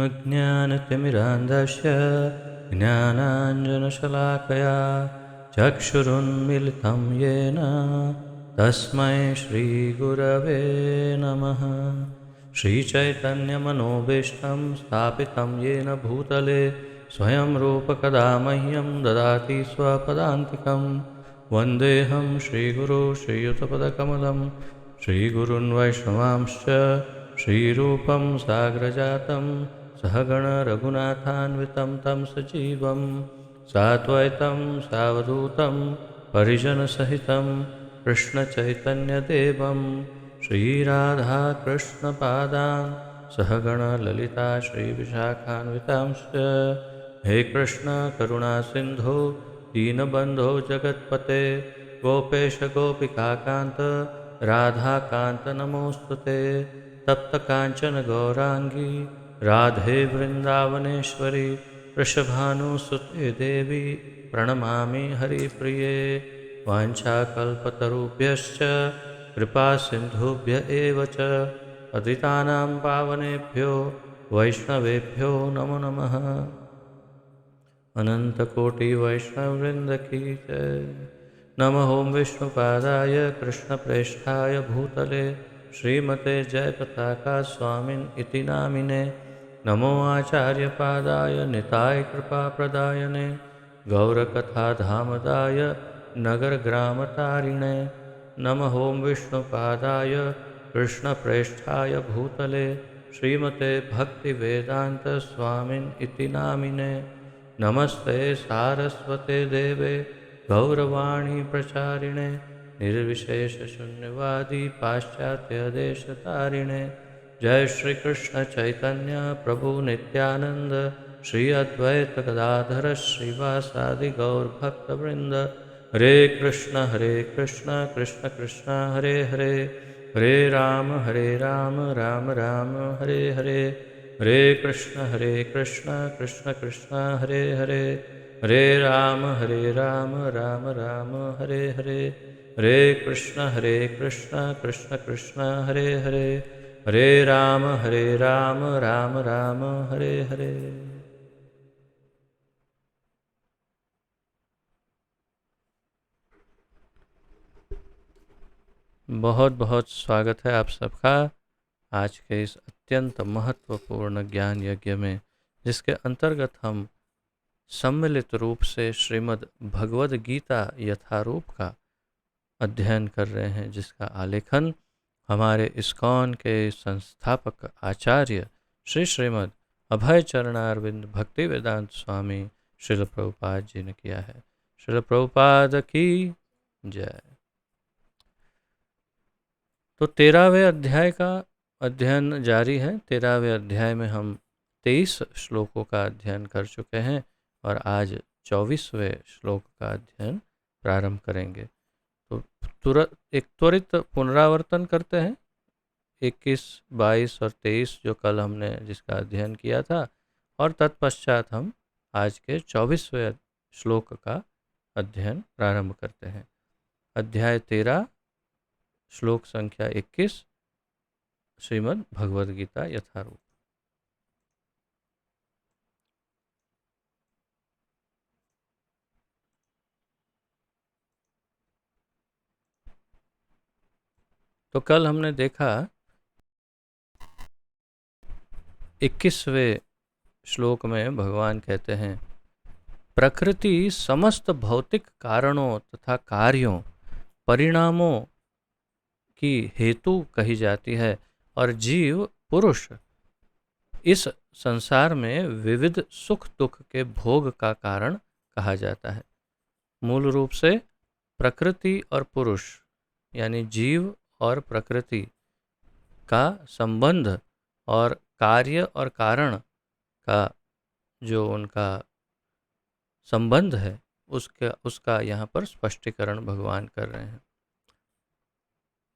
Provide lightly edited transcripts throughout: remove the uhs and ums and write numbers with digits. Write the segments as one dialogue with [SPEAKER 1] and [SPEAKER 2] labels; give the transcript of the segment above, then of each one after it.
[SPEAKER 1] अज्ञानतिमिरान्धस्य ज्ञानाञ्जनशलाकया चक्षुरुन्मिलितं येन तस्मै श्रीगुरवे नमः। श्रीचैतन्यमनोभीष्टं स्थापितं येन भूतले स्वयं रूपकदा मह्यं ददाति स्वपदान्तिकं। वन्देऽहं श्रीगुरो श्रीयुतपदकमलं श्रीगुरून् वैष्णवांश्च श्रीरूपं साग्रजातं सहगण रघुनाथान्वितं तं सजीवं साद्वैतं सावधूतं परिजनसहितं कृष्णचैतन्यदेवं श्रीराधाकृष्णपादान् सहगण ललिता श्रीविशाखान्वितांश्च। हे कृष्ण करुणा सिन्धो दीनबन्धो जगत्पते गोपेश गोपिकान्त राधाकान्त नमोस्तुते। तप्त कांचन गौरांगी राधे वृंदावनेश्वरी वृषभानुसुते देवी प्रणमामि हरिप्रिये। वाञ्छाकल्पतरुभ्यश्च कृपा सिन्धुभ्य एव च पतितानां पावनेभ्यो वैष्णवेभ्यो नमो नमः। अनन्तकोटिवैष्णववृन्द की जय। नमः ओं विष्णुपादाय कृष्णप्रेष्ठाय भूतले श्रीमते जयपताका स्वामिन् इति नामिने। नमो आचार्यपादाय निताय कृपाप्रदायने गौरकथाधामदाय नगरग्रामतारिणे। नमः ओं विष्णुपादाय कृष्णप्रेष्ठाय भूतले श्रीमते भक्तिवेदान्त स्वामिन् इति नामिने। नमस्ते सारस्वते देवे गौरवाणी प्रचारिणे निर्विशेषशून्यवादी पाश्चात्यदेशतारिणे। जय श्री कृष्ण चैतन्य प्रभु नित्यानंद श्री अद्वैत गदाधर श्रीवासादि गौरभक्तवृंद। हरे कृष्ण कृष्ण कृष्ण हरे हरे हरे राम राम राम हरे हरे। हरे कृष्ण कृष्ण कृष्ण हरे हरे हरे राम राम राम हरे हरे। हरे कृष्ण कृष्ण कृष्ण हरे हरे हरे राम राम राम हरे हरे। बहुत बहुत स्वागत है आप सबका आज के इस अत्यंत महत्वपूर्ण ज्ञान यज्ञ में, जिसके अंतर्गत हम सम्मिलित रूप से श्रीमद् भगवद गीता यथारूप का अध्ययन कर रहे हैं, जिसका आलेखन हमारे इस्कॉन के संस्थापक आचार्य श्री श्रीमद् अभय चरणारविंद भक्ति वेदांत स्वामी श्रील प्रभुपाद जी ने किया है। श्रील प्रभुपाद की जय। तो 13वें अध्याय का अध्ययन जारी है। 13वें अध्याय में हम 23 श्लोकों का अध्ययन कर चुके हैं और आज 24वें श्लोक का अध्ययन प्रारंभ करेंगे। तो एक त्वरित पुनरावर्तन करते हैं 21, 22 और 23 जो कल हमने जिसका अध्ययन किया था, और तत्पश्चात हम आज के 24वें श्लोक का अध्ययन प्रारंभ करते हैं। अध्याय 13 श्लोक संख्या 21 श्रीमद् भगवद गीता यथारूप। तो कल हमने देखा 21वें श्लोक में भगवान कहते हैं, प्रकृति समस्त भौतिक कारणों तथा कार्यों परिणामों की हेतु कही जाती है और जीव पुरुष इस संसार में विविध सुख दुख के भोग का कारण कहा जाता है। मूल रूप से प्रकृति और पुरुष यानी जीव और प्रकृति का संबंध और कार्य और कारण का जो उनका संबंध है उसका यहाँ पर स्पष्टीकरण भगवान कर रहे हैं।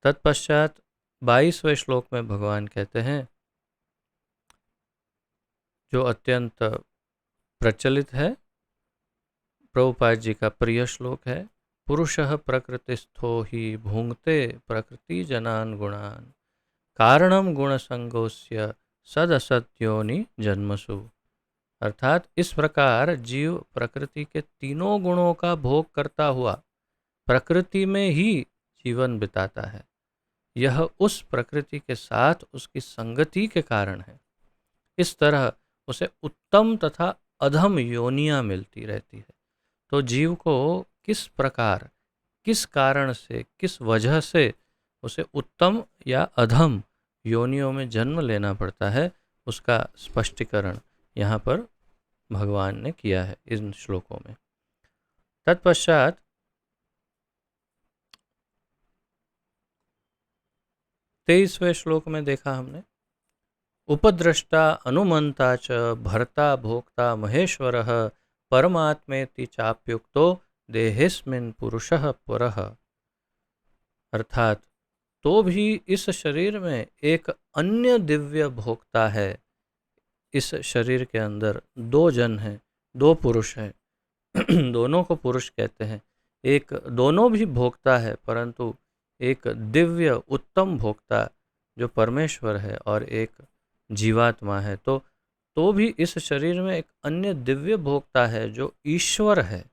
[SPEAKER 1] तत्पश्चात 22वें श्लोक में भगवान कहते हैं, जो अत्यंत प्रचलित है, प्रभुपाद जी का प्रिय श्लोक है, पुरुषः प्रकृतिस्थो हि भुंक्ते प्रकृति जनान गुणान कारणम गुण संगोस्य सदसत्योनि जन्मसु। अर्थात इस प्रकार जीव प्रकृति के तीनों गुणों का भोग करता हुआ प्रकृति में ही जीवन बिताता है। यह उस प्रकृति के साथ उसकी संगति के कारण है। इस तरह उसे उत्तम तथा अधम योनियां मिलती रहती है। तो जीव को किस प्रकार, किस कारण से, किस वजह से उसे उत्तम या अधम योनियों में जन्म लेना पड़ता है, उसका स्पष्टीकरण यहाँ पर भगवान ने किया है इन श्लोकों में। तत्पश्चात 23वें श्लोक में देखा हमने, उपद्रष्टा अनुमंता च भर्ता भोक्ता महेश्वरः परमात्मेति चाप्युक्तो देहेस्मिन् पुरुषः परः। अर्थात तो भी इस शरीर में एक अन्य दिव्य भोक्ता है। इस शरीर के अंदर दो जन हैं, दो पुरुष हैं। दोनों को पुरुष कहते हैं। एक दोनों भी भोक्ता है, परंतु एक दिव्य उत्तम भोक्ता जो परमेश्वर है और एक जीवात्मा है। तो भी इस शरीर में एक अन्य दिव्य भोक्ता है जो ईश्वर है,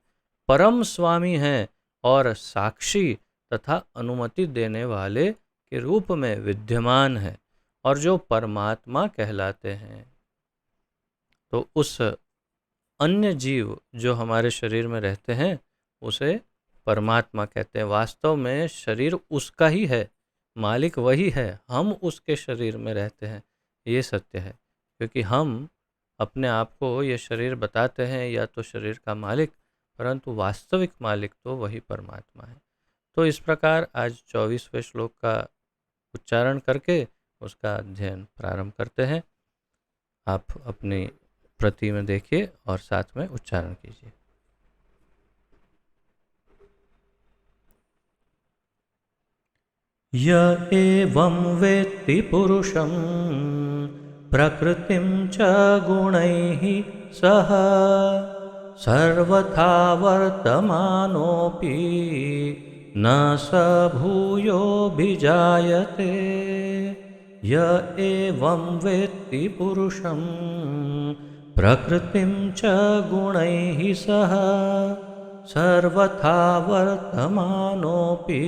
[SPEAKER 1] परम स्वामी है और साक्षी तथा अनुमति देने वाले के रूप में विद्यमान है और जो परमात्मा कहलाते हैं। तो उस अन्य जीव जो हमारे शरीर में रहते हैं उसे परमात्मा कहते हैं। वास्तव में शरीर उसका ही है, मालिक वही है, हम उसके शरीर में रहते हैं, ये सत्य है। क्योंकि हम अपने आप को ये शरीर बताते हैं या तो शरीर का मालिक, परंतु वास्तविक मालिक तो वही परमात्मा है। तो इस प्रकार आज 24वें श्लोक का उच्चारण करके उसका अध्ययन प्रारंभ करते हैं। आप अपनी प्रति में देखिए और साथ में उच्चारण कीजिए। य एवं वेत्ति पुरुषं प्रकृतिं च गुणैः सह सर्वथा वर्तमानोऽपि न स भूयोऽभिजायते। य एवं वेत्ति पुरुषं प्रकृतिं च गुणैः सह सर्वथा वर्तमानोऽपि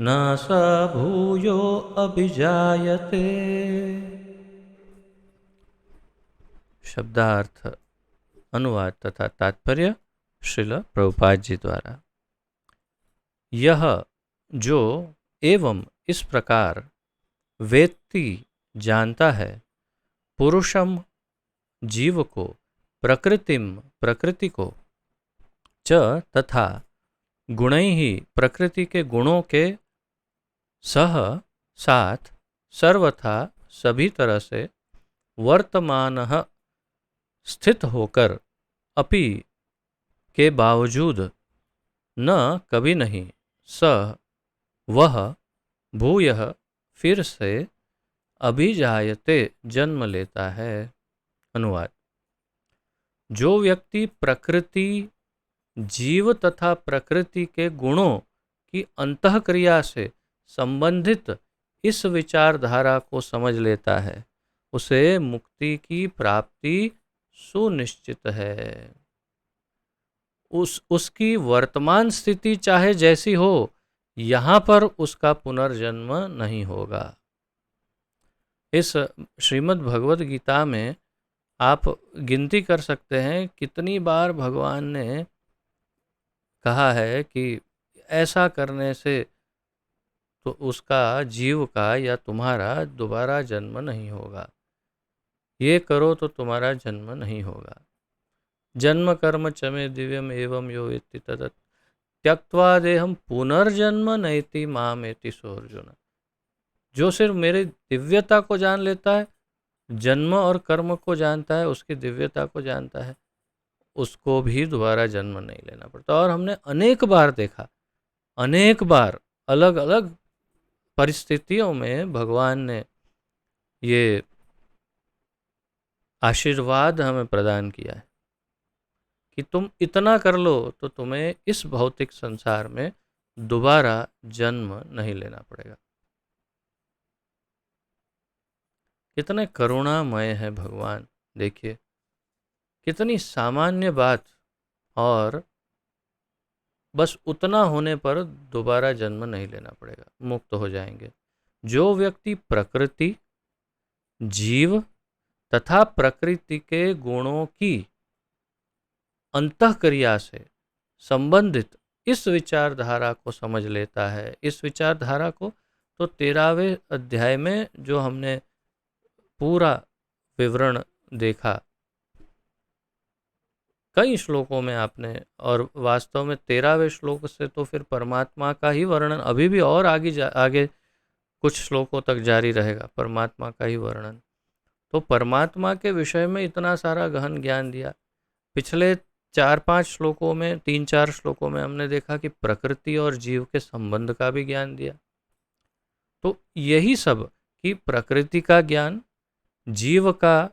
[SPEAKER 1] न स भूयो अभिजायते। शब्दार्थ, अनुवाद तथा तात्पर्य श्रील प्रभुपाद जी द्वारा। यह जो एवं इस प्रकार वेत्ति जानता है, पुरुषम जीव को, प्रकृतिम प्रकृति को, च तथा गुणैहि प्रकृति के गुणों के, सह साथ, सर्वथा सभी तरह से, वर्तमानः स्थित होकर, अपि के बावजूद, न कभी नहीं, स वह, भूयः फिर से, अभिजायते जन्म लेता है। अनुवाद, जो व्यक्ति प्रकृति, जीव तथा प्रकृति के गुणों की अंतःक्रिया से संबंधित इस विचारधारा को समझ लेता है, उसे मुक्ति की प्राप्ति सुनिश्चित है। उसकी वर्तमान स्थिति चाहे जैसी हो, यहाँ पर उसका पुनर्जन्म नहीं होगा। इस श्रीमद् भगवद गीता में आप गिनती कर सकते हैं कितनी बार भगवान ने कहा है कि ऐसा करने से तो उसका, जीव का या तुम्हारा दोबारा जन्म नहीं होगा, ये करो तो तुम्हारा जन्म नहीं होगा। जन्म कर्म चमे दिव्यम एवं यो वेत्ति तत् त्यक्त्वा देहम पुनर्जन्म नैति मामेति सो अर्जुन। जो सिर्फ मेरे दिव्यता को जान लेता है, जन्म और कर्म को जानता है, उसकी दिव्यता को जानता है, उसको भी दोबारा जन्म नहीं लेना पड़ता। और हमने अनेक बार देखा, अनेक बार अलग अलग परिस्थितियों में भगवान ने ये आशीर्वाद हमें प्रदान किया है कि तुम इतना कर लो तो तुम्हें इस भौतिक संसार में दोबारा जन्म नहीं लेना पड़ेगा। कितने करुणामय है भगवान। देखिए कितनी सामान्य बात, और बस उतना होने पर दोबारा जन्म नहीं लेना पड़ेगा, मुक्त हो जाएंगे। जो व्यक्ति प्रकृति, जीव तथा प्रकृति के गुणों की अंतःक्रिया से संबंधित इस विचारधारा को समझ लेता है, इस विचारधारा को तो 13वें अध्याय में जो हमने पूरा विवरण देखा कई श्लोकों में आपने, और वास्तव में 13वें श्लोक से तो फिर परमात्मा का ही वर्णन अभी भी और आगे कुछ श्लोकों तक जारी रहेगा, परमात्मा का ही वर्णन। तो परमात्मा के विषय में इतना सारा गहन ज्ञान दिया। पिछले 4-5 श्लोकों में, 3-4 श्लोकों में हमने देखा कि प्रकृति और जीव के संबंध का भी ज्ञान दिया। तो यही सब कि प्रकृति का ज्ञान, जीव का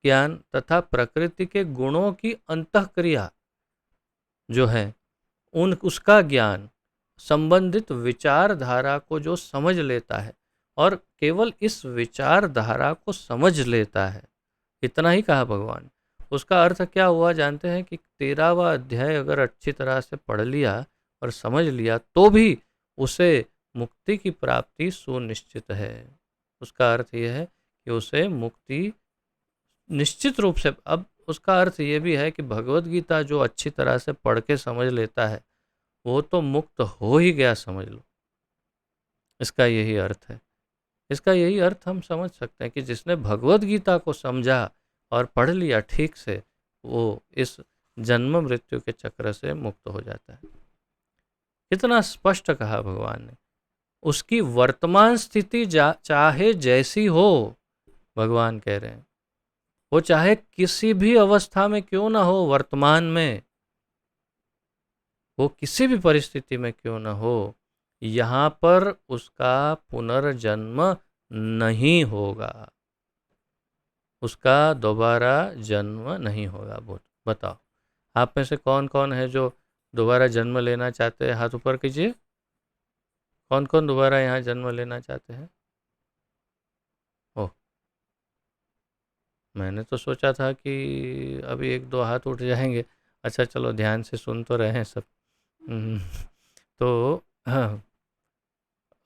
[SPEAKER 1] ज्ञान तथा प्रकृति के गुणों की अंतःक्रिया जो है उसका ज्ञान, संबंधित विचारधारा को जो समझ लेता है और केवल इस विचारधारा को समझ लेता है, इतना ही कहा भगवान। उसका अर्थ क्या हुआ जानते हैं कि 13वां अध्याय अगर अच्छी तरह से पढ़ लिया और समझ लिया तो भी उसे मुक्ति की प्राप्ति सुनिश्चित है। उसका अर्थ यह है कि उसे मुक्ति निश्चित रूप से, अब उसका अर्थ ये भी है कि भगवत गीता जो अच्छी तरह से पढ़ के समझ लेता है वो तो मुक्त हो ही गया, समझ लो। इसका यही अर्थ है, इसका यही अर्थ हम समझ सकते हैं कि जिसने भगवत गीता को समझा और पढ़ लिया ठीक से, वो इस जन्म मृत्यु के चक्र से मुक्त हो जाता है। कितना स्पष्ट कहा भगवान ने। उसकी वर्तमान स्थिति चाहे जैसी हो, भगवान कह रहे हैं, वो चाहे किसी भी अवस्था में क्यों ना हो, वर्तमान में वो किसी भी परिस्थिति में क्यों ना हो, यहाँ पर उसका पुनर्जन्म नहीं होगा, उसका दोबारा जन्म नहीं होगा। बताओ आप में से कौन कौन है जो दोबारा जन्म लेना चाहते हैं? हाथ ऊपर कीजिए। कौन कौन दोबारा यहाँ जन्म लेना चाहते हैं? ओह, मैंने तो सोचा था कि अभी 1-2 हाथ उठ जाएंगे। अच्छा चलो, ध्यान से सुन तो रहे हैं सब। तो हाँ,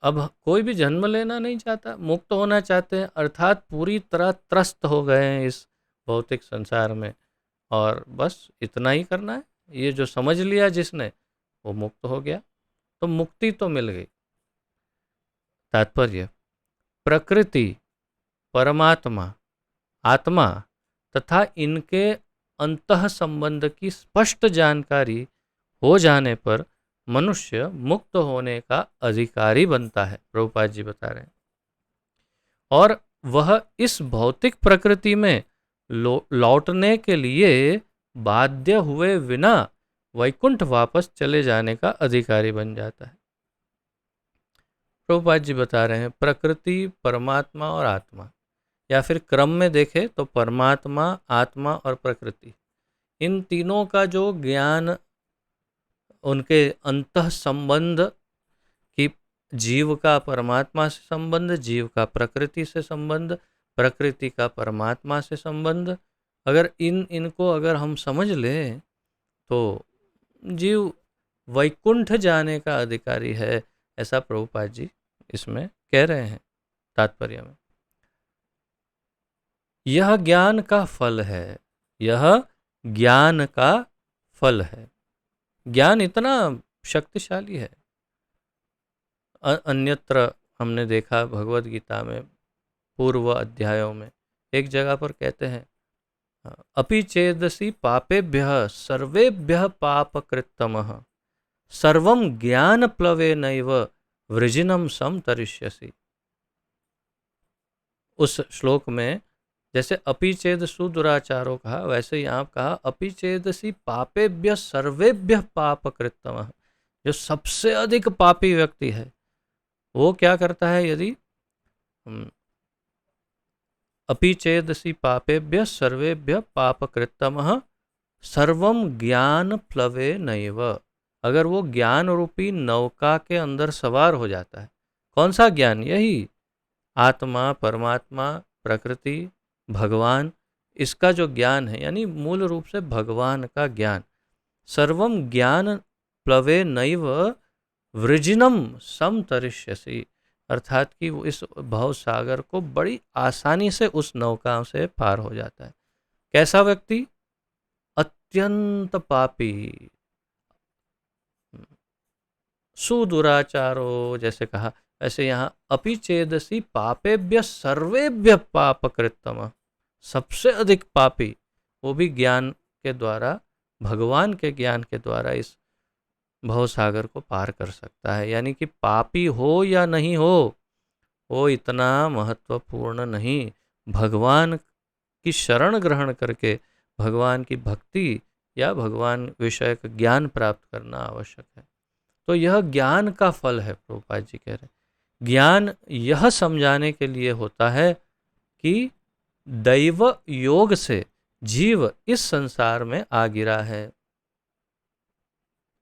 [SPEAKER 1] अब कोई भी जन्म लेना नहीं चाहता, मुक्त होना चाहते हैं, अर्थात पूरी तरह त्रस्त हो गए हैं इस भौतिक संसार में, और बस इतना ही करना है। ये जो समझ लिया जिसने, वो मुक्त हो गया, तो मुक्ति तो मिल गई। तात्पर्य, प्रकृति, परमात्मा, आत्मा तथा इनके अंतः संबंध की स्पष्ट जानकारी हो जाने पर मनुष्य मुक्त होने का अधिकारी बनता है, प्रभुपाद जी बता रहे हैं। और वह इस भौतिक प्रकृति में लौटने के लिए बाध्य हुए बिना वैकुंठ वापस चले जाने का अधिकारी बन जाता है। प्रभुपाद जी बता रहे हैं प्रकृति, परमात्मा और आत्मा, या फिर क्रम में देखें तो परमात्मा, आत्मा और प्रकृति, इन तीनों का जो ज्ञान, उनके अंतः संबंध कि जीव का परमात्मा से संबंध, जीव का प्रकृति से संबंध, प्रकृति का परमात्मा से संबंध, अगर इनको अगर हम समझ लें तो जीव वैकुंठ जाने का अधिकारी है, ऐसा प्रभुपाद जी इसमें कह रहे हैं तात्पर्य में। यह ज्ञान का फल है, यह ज्ञान का फल है। ज्ञान इतना शक्तिशाली है। अन्यत्र हमने देखा भगवत गीता में पूर्व अध्यायों में एक जगह पर कहते हैं, अपि चेदसि पापेभ्यः सर्वेभ्यः पापकृत्तमः सर्वं ज्ञान प्लवेनैव वृजिनं समतरिष्यसि। उस श्लोक में जैसे अपि चेदसु दुराचारो कहा, वैसे यहाँ कहा अपि चेदसि पापेभ्यः सर्वेभ्यः पापकृत्तमः। जो सबसे अधिक पापी व्यक्ति है वो क्या करता है? यदि अपि चेदसि पापेभ्यः सर्वेभ्यः पापकृत्तमः सर्वं ज्ञान प्लवेनैव, अगर वो ज्ञान रूपी नौका के अंदर सवार हो जाता है। कौन सा ज्ञान? यही आत्मा, परमात्मा, प्रकृति, भगवान, इसका जो ज्ञान है, यानी मूल रूप से भगवान का ज्ञान, सर्वम ज्ञान प्लवे नैव वृजिनम समतरिष्यसि, अर्थात कि वो इस भव सागर को बड़ी आसानी से उस नौका से पार हो जाता है। कैसा व्यक्ति? अत्यंत पापी, सुदुराचारो, जैसे कहा, ऐसे यहाँ अपि चेदसि पापेभ्य सर्वेभ्य पापकृत्तम, सबसे अधिक पापी, वो भी ज्ञान के द्वारा, भगवान के ज्ञान के द्वारा इस भव सागर को पार कर सकता है। यानी कि पापी हो या नहीं हो, वो इतना महत्वपूर्ण नहीं, भगवान की शरण ग्रहण करके भगवान की भक्ति या भगवान विषयक ज्ञान प्राप्त करना आवश्यक है। तो यह ज्ञान का फल है, प्रभुपाद जी कह रहे हैं। ज्ञान यह समझाने के लिए होता है कि दैव योग से जीव इस संसार में आ गिरा है,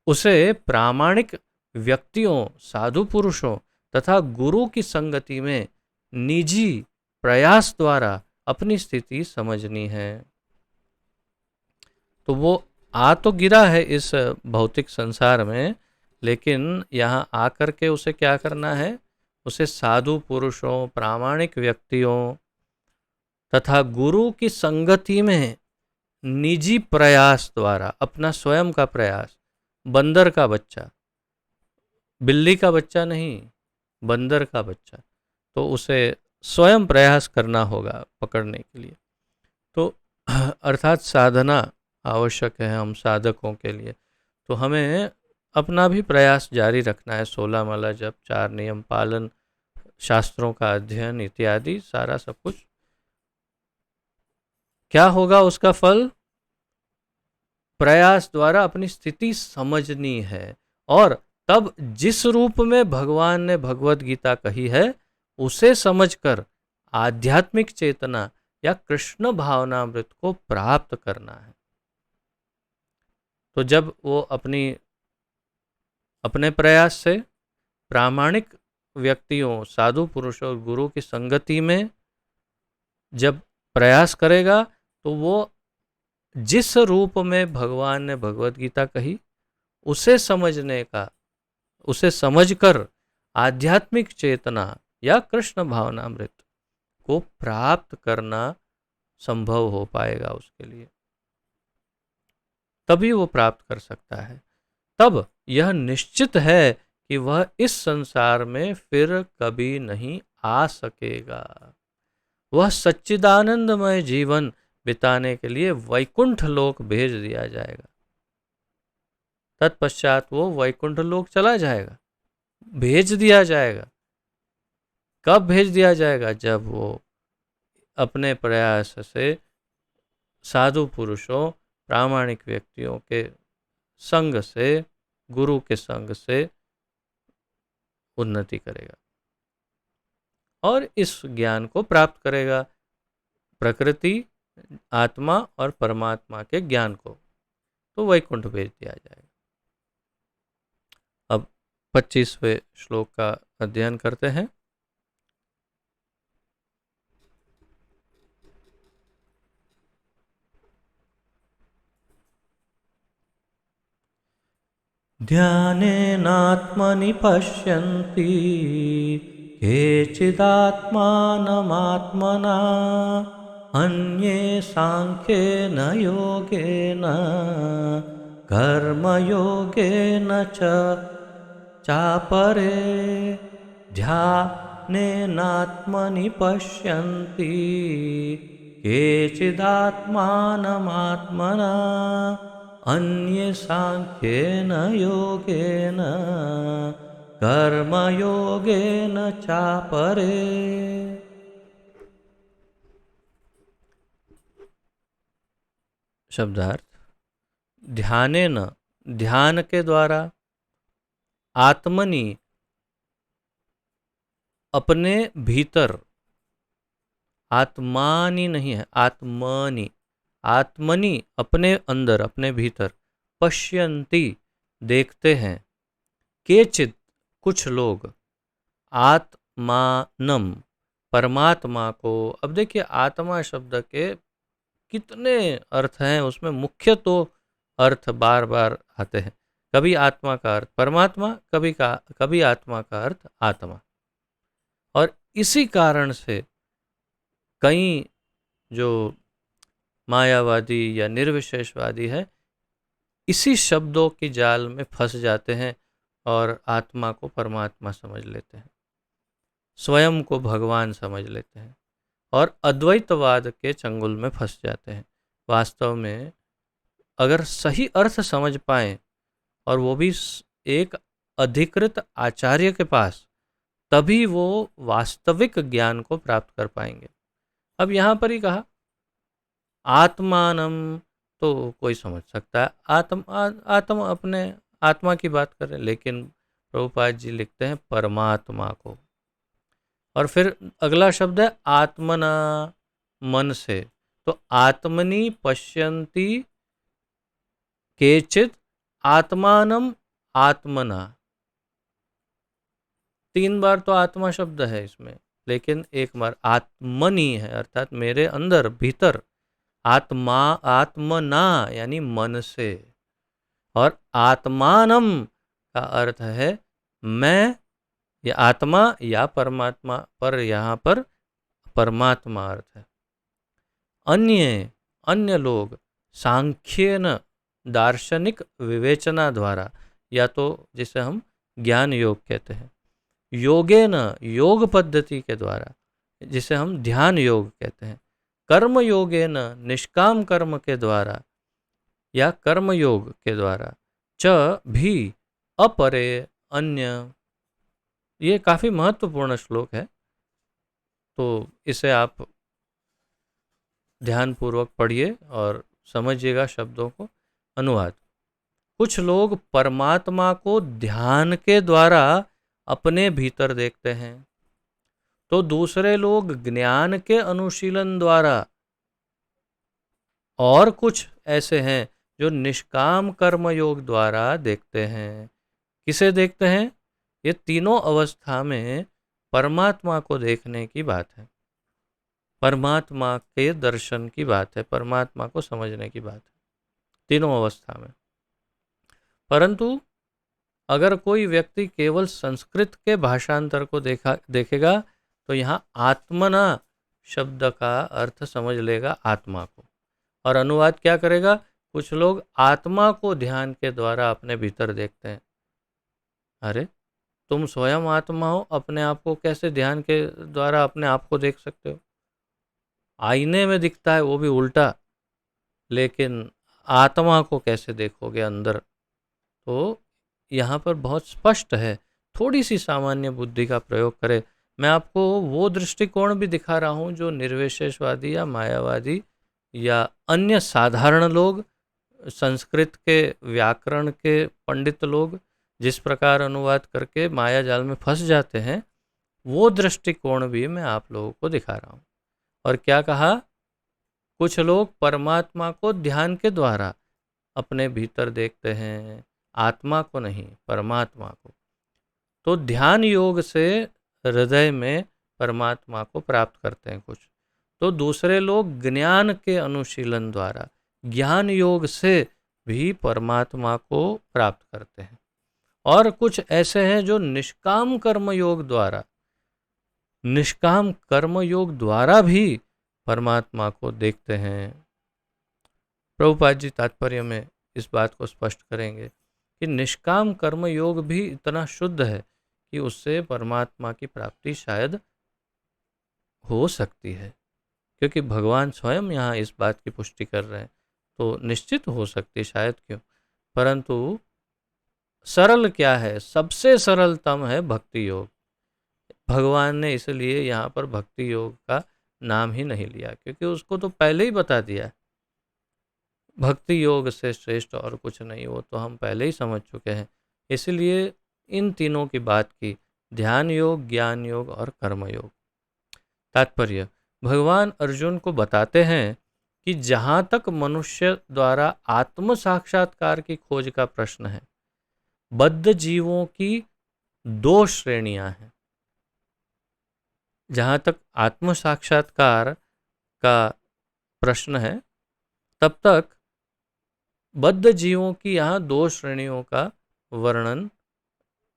[SPEAKER 1] उसे प्रामाणिक व्यक्तियों, साधु पुरुषों तथा गुरु की संगति में निजी प्रयास द्वारा अपनी स्थिति समझनी है। तो वो आ तो गिरा है इस भौतिक संसार में, लेकिन यहाँ आकर के उसे क्या करना है? उसे साधु पुरुषों, प्रामाणिक व्यक्तियों तथा गुरु की संगति में निजी प्रयास द्वारा, अपना स्वयं का प्रयास, बंदर का बच्चा, बिल्ली का बच्चा नहीं, बंदर का बच्चा, तो उसे स्वयं प्रयास करना होगा पकड़ने के लिए। तो अर्थात साधना आवश्यक है हम साधकों के लिए। तो हमें अपना भी प्रयास जारी रखना है, 16 माला जप, 4 नियम पालन, शास्त्रों का अध्ययन इत्यादि सारा सब कुछ। क्या होगा उसका फल? प्रयास द्वारा अपनी स्थिति समझनी है, और तब जिस रूप में भगवान ने भगवत गीता कही है उसे समझकर आध्यात्मिक चेतना या कृष्ण भावनामृत को प्राप्त करना है। तो जब वो अपने प्रयास से प्रामाणिक व्यक्तियों, साधु पुरुषों और गुरु की संगति में जब प्रयास करेगा, तो वो जिस रूप में भगवान ने भगवत गीता कही उसे समझने का, उसे समझकर आध्यात्मिक चेतना या कृष्ण भावनामृत को प्राप्त करना संभव हो पाएगा उसके लिए, तभी वो प्राप्त कर सकता है। तब यह निश्चित है कि वह इस संसार में फिर कभी नहीं आ सकेगा। वह सच्चिदानंदमय जीवन बिताने के लिए वैकुंठ लोक भेज दिया जाएगा। तत्पश्चात वो वैकुंठ लोक चला जाएगा, भेज दिया जाएगा। कब भेज दिया जाएगा? जब वो अपने प्रयास से साधु पुरुषों, प्रामाणिक व्यक्तियों के संग से, गुरु के संग से उन्नति करेगा और इस ज्ञान को प्राप्त करेगा, प्रकृति, आत्मा और परमात्मा के ज्ञान को, तो वैकुंठ भेज दिया जाएगा। अब 25वें श्लोक का अध्ययन करते हैं। ध्यानेनात्मनि पश्यन्ति केचिदात्मानमात्मना अन्ये सांख्येन योगेन कर्मयोगेन च चापरे। ध्यानेनात्मनि पश्यन्ति केचिदात्मानमात्मना अन्ये सांख्येन योगेन कर्मयोगेन चापरे। शब्दार्थ: ध्यानेन, ध्यान के द्वारा, आत्मनि, अपने भीतर, आत्मानि नहीं है, आत्मनि, आत्मनि अपने अंदर, अपने भीतर, पश्यन्ति देखते हैं, केचित् कुछ लोग, आत्मानम परमात्मा को। अब देखिए आत्मा शब्द के कितने अर्थ हैं, उसमें मुख्य तो अर्थ बार बार आते हैं। कभी आत्मा का अर्थ परमात्मा, कभी आत्मा का अर्थ आत्मा। और इसी कारण से कई जो मायावादी या निर्विशेषवादी है, इसी शब्दों की जाल में फंस जाते हैं और आत्मा को परमात्मा समझ लेते हैं, स्वयं को भगवान समझ लेते हैं और अद्वैतवाद के चंगुल में फंस जाते हैं। वास्तव में अगर सही अर्थ समझ पाएं, और वो भी एक अधिकृत आचार्य के पास, तभी वो वास्तविक ज्ञान को प्राप्त कर पाएंगे। अब यहाँ पर ही कहा आत्मानम, तो कोई समझ सकता है आत्म अपने आत्मा की बात कर रहे हैं, लेकिन प्रभुपाद जी लिखते हैं परमात्मा को। और फिर अगला शब्द है आत्मना, मन से। तो आत्मनि पश्यन्ति केचित आत्मानम आत्मना, 3 बार तो आत्मा शब्द है इसमें, लेकिन एक बार आत्मनि है, अर्थात मेरे अंदर भीतर। आत्मा, आत्मना यानी मन से। और आत्मानम का अर्थ है मैं, या आत्मा या परमात्मा, पर यहाँ पर परमात्मा अर्थ है। अन्य लोग सांख्येन, दार्शनिक विवेचना द्वारा, या तो जिसे हम ज्ञान योग कहते हैं, योगेन, योग पद्धति के द्वारा, जिसे हम ध्यान योग कहते हैं, कर्म योगेन, निष्काम कर्म के द्वारा या कर्म योग के द्वारा, च भी अपरे, अन्य। ये काफी महत्वपूर्ण श्लोक है, तो इसे आप ध्यानपूर्वक पढ़िए और समझिएगा शब्दों को। अनुवाद। कुछ लोग परमात्मा को ध्यान के द्वारा अपने भीतर देखते हैं, तो दूसरे लोग ज्ञान के अनुशीलन द्वारा, और कुछ ऐसे हैं जो निष्काम कर्म योग द्वारा देखते हैं। किसे देखते हैं? ये तीनों अवस्था में परमात्मा को देखने की बात है, परमात्मा के दर्शन की बात है, परमात्मा को समझने की बात है, तीनों अवस्था में। परंतु अगर कोई व्यक्ति केवल संस्कृत के भाषांतर को देखेगा, तो यहाँ आत्मना शब्द का अर्थ समझ लेगा आत्मा को, और अनुवाद क्या करेगा? कुछ लोग आत्मा को ध्यान के द्वारा अपने भीतर देखते हैं। अरे तुम स्वयं आत्मा हो, अपने आप को कैसे ध्यान के द्वारा अपने आप को देख सकते हो? आईने में दिखता है वो भी उल्टा, लेकिन आत्मा को कैसे देखोगे अंदर? तो यहाँ पर बहुत स्पष्ट है, थोड़ी सी सामान्य बुद्धि का प्रयोग करें। मैं आपको वो दृष्टिकोण भी दिखा रहा हूँ जो निर्विशेषवादी या मायावादी या अन्य साधारण लोग, संस्कृत के व्याकरण के पंडित लोग जिस प्रकार अनुवाद करके माया जाल में फंस जाते हैं, वो दृष्टिकोण भी मैं आप लोगों को दिखा रहा हूँ। और क्या कहा? कुछ लोग परमात्मा को ध्यान के द्वारा अपने भीतर देखते हैं, आत्मा को नहीं, परमात्मा को। तो ध्यान योग से हृदय में परमात्मा को प्राप्त करते हैं कुछ, तो दूसरे लोग ज्ञान के अनुशीलन द्वारा, ज्ञान योग से भी परमात्मा को प्राप्त करते हैं। और कुछ ऐसे हैं जो निष्काम कर्म योग द्वारा, निष्काम कर्म योग द्वारा भी परमात्मा को देखते हैं। प्रभुपाद जी तात्पर्य में इस बात को स्पष्ट करेंगे कि निष्काम कर्म योग भी इतना शुद्ध है कि उससे परमात्मा की प्राप्ति शायद हो सकती है, क्योंकि भगवान स्वयं यहाँ इस बात की पुष्टि कर रहे हैं, तो निश्चित हो सकती है शायद, क्यों। परंतु सरल क्या है? सबसे सरलतम है भक्ति योग। भगवान ने इसलिए यहाँ पर भक्ति योग का नाम ही नहीं लिया, क्योंकि उसको तो पहले ही बता दिया, भक्ति योग से श्रेष्ठ और कुछ नहीं, वो तो हम पहले ही समझ चुके हैं। इसलिए इन तीनों की बात की, ध्यान योग, ज्ञान योग और कर्म योग। तात्पर्य, भगवान अर्जुन को बताते हैं कि जहाँ तक मनुष्य द्वारा आत्म साक्षात्कार की खोज का प्रश्न है, बद्ध जीवों की 2 श्रेणियां हैं। जहाँ तक आत्म साक्षात्कार का प्रश्न है, तब तक बद्ध जीवों की यहाँ दो श्रेणियों का वर्णन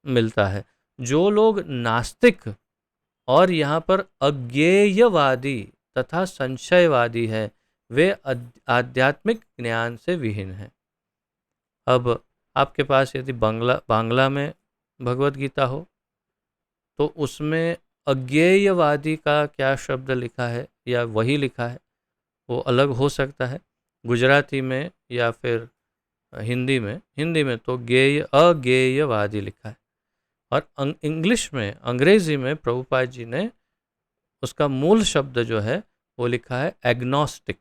[SPEAKER 1] मिलता है। जो लोग नास्तिक और यहाँ पर अज्ञेयवादी तथा संशयवादी है, वे आध्यात्मिक ज्ञान से विहीन हैं। अब आपके पास यदि बांग्ला में भगवत गीता हो तो उसमें अज्ञेयवादी का क्या शब्द लिखा है या वही लिखा है, वो अलग हो सकता है। गुजराती में या फिर हिंदी में तो अज्ञेयवादी लिखा है। और इंग्लिश में, अंग्रेजी में प्रभुपाद जी ने उसका मूल शब्द जो है वो लिखा है एग्नोस्टिक।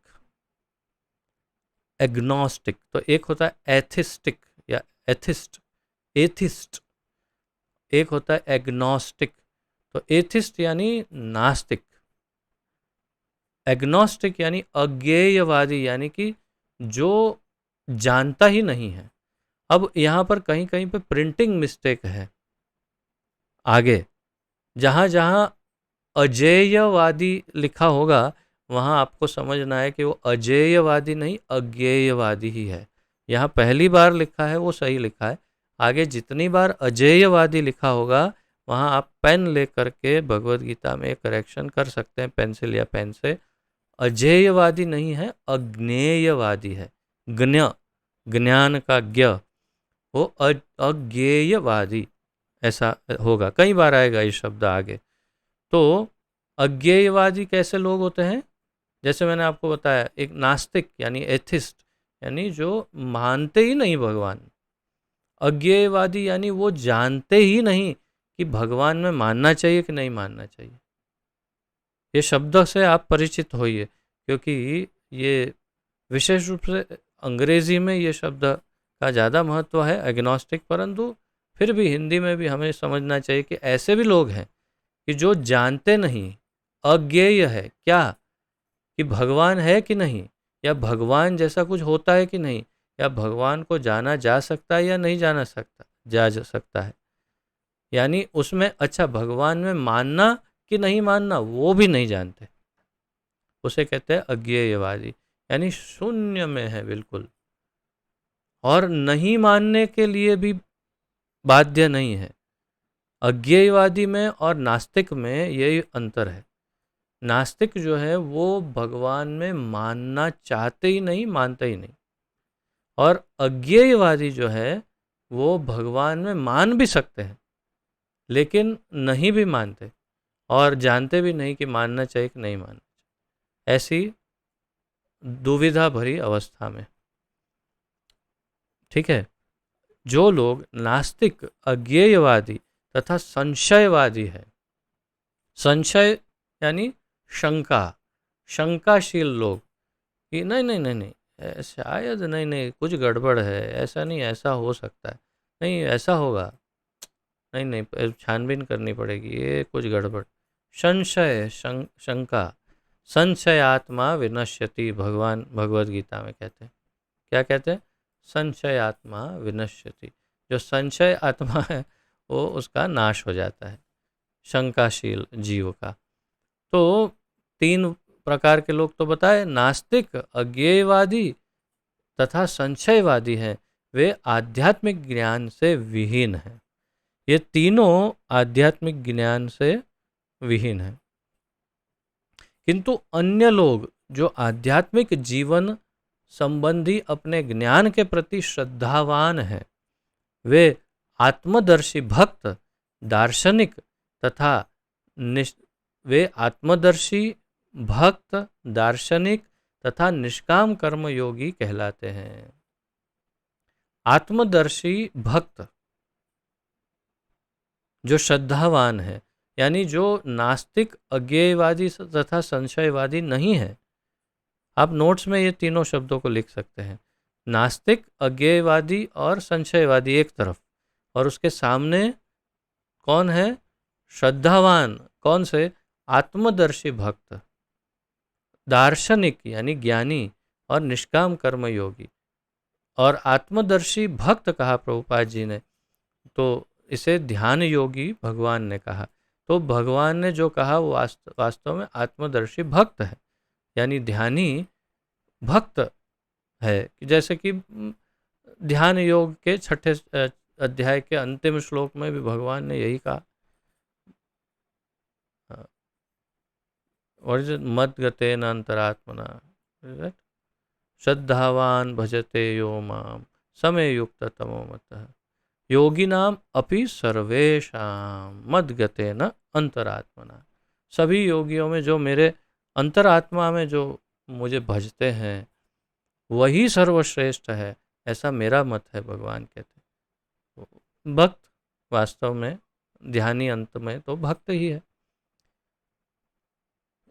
[SPEAKER 1] एग्नोस्टिक तो एक होता है एथिस्टिक या एथिस्ट, एक होता है एग्नोस्टिक। तो एथिस्ट यानी नास्तिक, एग्नोस्टिक यानी अज्ञेयवादी, यानी कि जो जानता ही नहीं है। अब यहाँ पर कहीं कहीं पे प्रिंटिंग मिस्टेक है। आगे जहाँ जहाँ अजेयवादी लिखा होगा वहाँ आपको समझना है कि वो अजेयवादी नहीं, अज्ञेयवादी ही है। यहाँ पहली बार लिखा है वो सही लिखा है। आगे जितनी बार अजेयवादी लिखा होगा वहाँ आप पेन लेकर के भगवत गीता में करेक्शन कर सकते हैं, पेंसिल या पेन से। अजेयवादी नहीं है, अज्ञेयवादी है। ज्ञान का ज्ञ, वो अज्ञेयवादी ऐसा होगा। कई बार आएगा ये शब्द आगे। तो अज्ञेयवादी कैसे लोग होते हैं? जैसे मैंने आपको बताया, एक नास्तिक यानी एथिस्ट, यानी जो मानते ही नहीं भगवान। अज्ञेयवादी यानी वो जानते ही नहीं कि भगवान में मानना चाहिए कि नहीं मानना चाहिए। ये शब्द से आप परिचित होइए, क्योंकि ये विशेष रूप से अंग्रेजी में ये शब्द का ज़्यादा महत्व है, एग्नोस्टिक। परंतु फिर भी हिंदी में भी हमें समझना चाहिए कि ऐसे भी लोग हैं कि जो जानते नहीं, अज्ञेय है क्या, कि भगवान है कि नहीं, या भगवान जैसा कुछ होता है कि नहीं, या भगवान को जाना जा सकता है या नहीं जाना सकता, जा सकता है। यानी उसमें अच्छा भगवान में मानना कि नहीं मानना वो भी नहीं जानते, उसे कहते हैं अज्ञेयवादी। यानी शून्य में है बिल्कुल, और नहीं मानने के लिए भी बाध्य नहीं है। अज्ञेयवादी में और नास्तिक में यही अंतर है। नास्तिक जो है वो भगवान में मानना चाहते ही नहीं, मानते ही नहीं। और अज्ञेयवादी जो है वो भगवान में मान भी सकते हैं लेकिन नहीं भी मानते, और जानते भी नहीं कि मानना चाहिए कि नहीं मानना चाहिए। ऐसी दुविधा भरी अवस्था में, ठीक है, जो लोग नास्तिक, अज्ञेयवादी तथा संशयवादी है। संशय यानी शंका, शंकाशील लोग कि नहीं नहीं नहीं नहीं, शायद नहीं नहीं कुछ गड़बड़ है, ऐसा नहीं, ऐसा हो सकता है, नहीं ऐसा होगा, नहीं नहीं छानबीन करनी पड़ेगी, ये कुछ गड़बड़। संशय, शंका। संशयात्मा विनश्यति, भगवान भगवद गीता में कहते हैं। क्या कहते हैं? संशयात्मा विनश्यति। जो संशय आत्मा है वो उसका नाश हो जाता है, शंकाशील जीव का। तो तीन प्रकार के लोग तो बताए, नास्तिक, अज्ञेयवादी तथा संशयवादी हैं। वे आध्यात्मिक ज्ञान से विहीन हैं। ये तीनों आध्यात्मिक ज्ञान से विहीन हैं। किंतु अन्य लोग जो आध्यात्मिक जीवन संबंधी अपने ज्ञान के प्रति श्रद्धावान हैं, वे आत्मदर्शी भक्त, दार्शनिक तथा वे आत्मदर्शी भक्त, दार्शनिक तथा निष्काम कर्मयोगी कहलाते हैं। आत्मदर्शी भक्त जो श्रद्धावान है, यानी जो नास्तिक, अज्ञेयवादी तथा संशयवादी नहीं है। आप नोट्स में ये तीनों शब्दों को लिख सकते हैं, नास्तिक, अज्ञेयवादी और संशयवादी एक तरफ, और उसके सामने कौन है? श्रद्धावान। कौन से? आत्मदर्शी भक्त, दार्शनिक यानी ज्ञानी, और निष्काम कर्मयोगी। और आत्मदर्शी भक्त कहा प्रभुपाद जी ने, तो इसे ध्यान योगी भगवान ने कहा। तो भगवान ने जो कहा वो वास्तव में आत्मदर्शी भक्त है, यानी ध्यानी भक्त है। कि जैसे कि ध्यान योग के 6ठे अध्याय के अंतिम श्लोक में भी भगवान ने यही कहा, और मद गते न अंतरात्मना, श्रद्धावान भजते यो माम समय युक्त तमो मतः योगिनाम अपि सर्वेशाम मद गते न अंतरात्मना। सभी योगियों में जो मेरे अंतरात्मा में जो मुझे भजते हैं वही सर्वश्रेष्ठ है, ऐसा मेरा मत है, भगवान कहते हैं। भक्त वास्तव में ध्यानी अंत में तो भक्त ही है।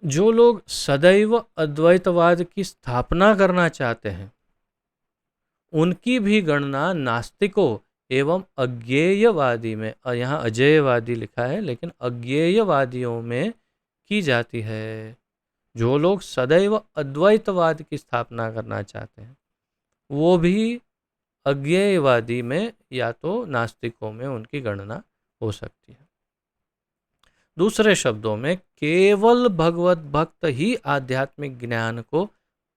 [SPEAKER 1] जो लोग सदैव अद्वैतवाद की स्थापना करना चाहते हैं उनकी भी गणना नास्तिकों एवं अज्ञेयवादी में, यहाँ अजेयवादी लिखा है लेकिन अज्ञेयवादियों में की जाती है। जो लोग सदैव अद्वैतवाद की स्थापना करना चाहते हैं वो भी अज्ञेयवादी में या तो नास्तिकों में उनकी गणना हो सकती है। दूसरे शब्दों में केवल भगवत भक्त ही आध्यात्मिक ज्ञान को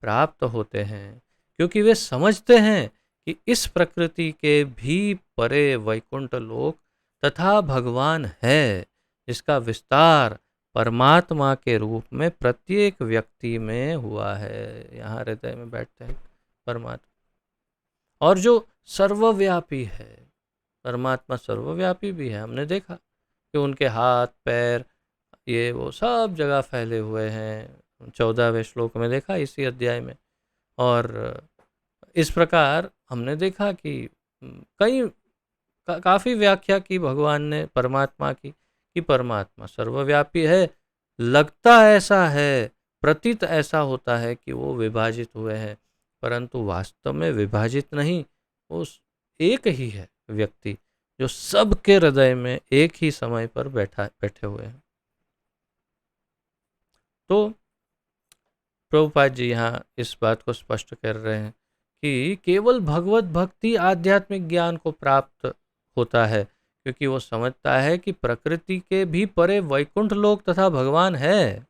[SPEAKER 1] प्राप्त होते हैं, क्योंकि वे समझते हैं कि इस प्रकृति के भी परे वैकुंठ लोक तथा भगवान है, जिसका विस्तार परमात्मा के रूप में प्रत्येक व्यक्ति में हुआ है। यहाँ हृदय में बैठते हैं परमात्मा, और जो सर्वव्यापी है, परमात्मा सर्वव्यापी भी है। हमने देखा कि उनके हाथ पैर ये वो सब जगह फैले हुए हैं, 14वें श्लोक में देखा इसी अध्याय में। और इस प्रकार हमने देखा कि काफ़ी व्याख्या की भगवान ने परमात्मा की, कि परमात्मा सर्वव्यापी है। लगता ऐसा है, प्रतीत ऐसा होता है कि वो विभाजित हुए हैं, परंतु वास्तव में विभाजित नहीं, वो एक ही है व्यक्ति जो सबके हृदय में एक ही समय पर बैठे हुए हैं। तो प्रभुपाद जी यहाँ इस बात को स्पष्ट कर रहे हैं कि केवल भगवत भक्ति आध्यात्मिक ज्ञान को प्राप्त होता है, क्योंकि वो समझता है कि प्रकृति के भी परे वैकुंठ लोक तथा भगवान है,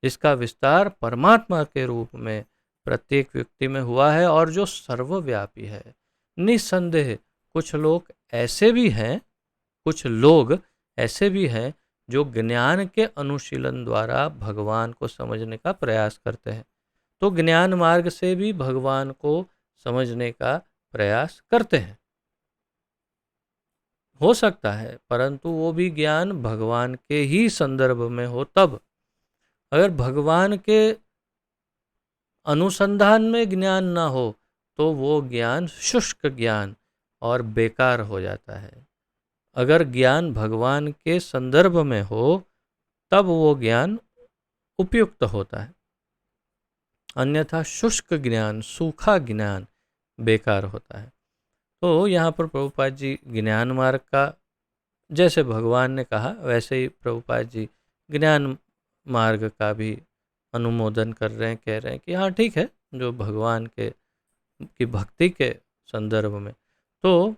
[SPEAKER 1] जिसका विस्तार परमात्मा के रूप में प्रत्येक व्यक्ति में हुआ है और जो सर्वव्यापी है। निसंदेह कुछ लोग ऐसे भी हैं जो ज्ञान के अनुशीलन द्वारा भगवान को समझने का प्रयास करते हैं, तो ज्ञान मार्ग से भी भगवान को समझने का प्रयास करते हैं, हो सकता है, परंतु वो भी ज्ञान भगवान के ही संदर्भ में हो तब। अगर भगवान के अनुसंधान में ज्ञान ना हो तो वो ज्ञान शुष्क ज्ञान और बेकार हो जाता है। अगर ज्ञान भगवान के संदर्भ में हो तब वो ज्ञान उपयुक्त होता है, अन्यथा शुष्क ज्ञान, सूखा ज्ञान बेकार होता है। तो यहाँ पर प्रभुपाद जी ज्ञान मार्ग का, जैसे भगवान ने कहा वैसे ही प्रभुपाद जी ज्ञान मार्ग का भी अनुमोदन कर रहे हैं, कह रहे हैं कि हाँ ठीक है, जो भगवान की भक्ति के संदर्भ में, तो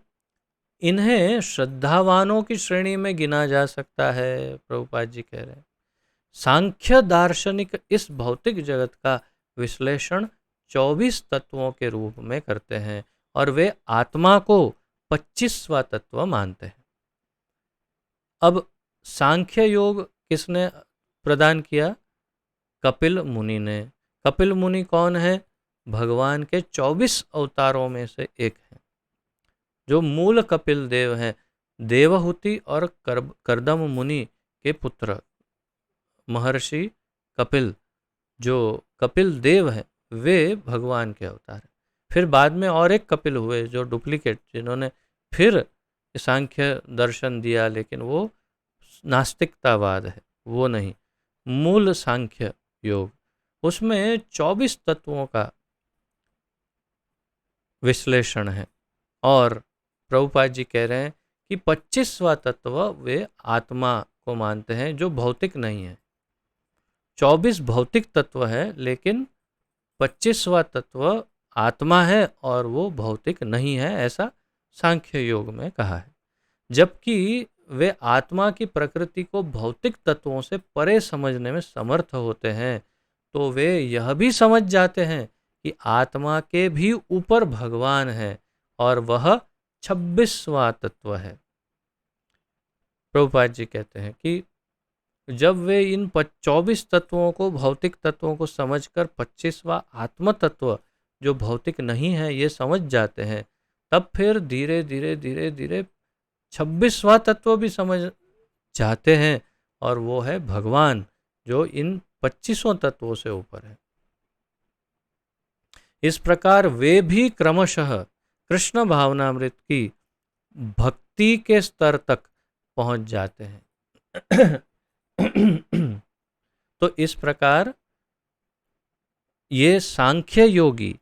[SPEAKER 1] इन्हें श्रद्धावानों की श्रेणी में गिना जा सकता है। प्रभुपाद जी कह रहे हैं सांख्य दार्शनिक इस भौतिक जगत का विश्लेषण 24 तत्वों के रूप में करते हैं और वे आत्मा को 25वां तत्व मानते हैं। अब सांख्य योग किसने प्रदान किया? कपिल मुनि ने। कपिल मुनि कौन है? भगवान के 24 अवतारों में से एक है, जो मूल कपिल देव हैं। देवहूति और कर्दम मुनि के पुत्र महर्षि कपिल, जो कपिल देव है, वे भगवान के अवतार हैं। फिर बाद में और एक कपिल हुए जो डुप्लीकेट, जिन्होंने फिर सांख्य दर्शन दिया, लेकिन वो नास्तिकतावाद है, वो नहीं। मूल सांख्य योग, उसमें 24 तत्वों का विश्लेषण है और प्रभुपाद जी कह रहे हैं कि 25वां तत्व वे आत्मा को मानते हैं, जो भौतिक नहीं है। 24 भौतिक तत्व है, लेकिन 25वां तत्व आत्मा है और वो भौतिक नहीं है, ऐसा सांख्य योग में कहा है। जबकि वे आत्मा की प्रकृति को भौतिक तत्वों से परे समझने में समर्थ होते हैं, तो वे यह भी समझ जाते हैं कि आत्मा के भी ऊपर भगवान है और वह 26वां तत्व है। प्रभुपाद जी कहते हैं कि जब वे इन 24 तत्वों को, भौतिक तत्वों को समझकर 25वां आत्म तत्व जो भौतिक नहीं है ये समझ जाते हैं, तब फिर धीरे धीरे धीरे धीरे 26वां तत्व भी समझ जाते हैं, और वो है भगवान जो इन 25 तत्वों से ऊपर है। इस प्रकार वे भी क्रमशः कृष्ण भावनामृत की भक्ति के स्तर तक पहुंच जाते हैं। तो इस प्रकार ये सांख्य योगी,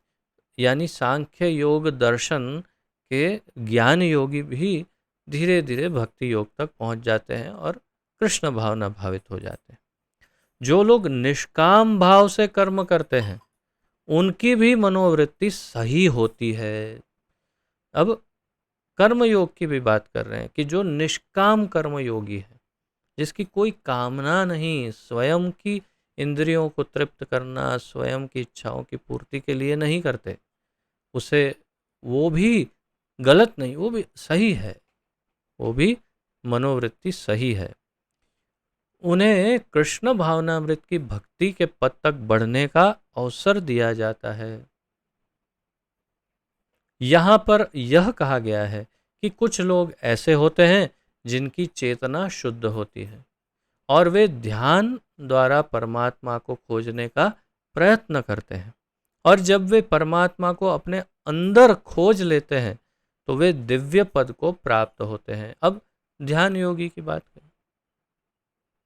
[SPEAKER 1] यानी सांख्य योग दर्शन के ज्ञान योगी भी धीरे धीरे भक्ति योग तक पहुंच जाते हैं और कृष्ण भावना भावित हो जाते हैं। जो लोग निष्काम भाव से कर्म करते हैं उनकी भी मनोवृत्ति सही होती है। अब कर्म योग की भी बात कर रहे हैं कि जो निष्काम कर्म योगी है, जिसकी कोई कामना नहीं, स्वयं की इंद्रियों को तृप्त करना, स्वयं की इच्छाओं की पूर्ति के लिए नहीं करते, उसे वो भी गलत नहीं, वो भी सही है, वो भी मनोवृत्ति सही है। उन्हें कृष्ण भावनामृत की भक्ति के पद तक बढ़ने का अवसर दिया जाता है। यहाँ पर यह कहा गया है कि कुछ लोग ऐसे होते हैं जिनकी चेतना शुद्ध होती है और वे ध्यान द्वारा परमात्मा को खोजने का प्रयत्न करते हैं, और जब वे परमात्मा को अपने अंदर खोज लेते हैं तो वे दिव्य पद को प्राप्त होते हैं। अब ध्यान योगी की बात करें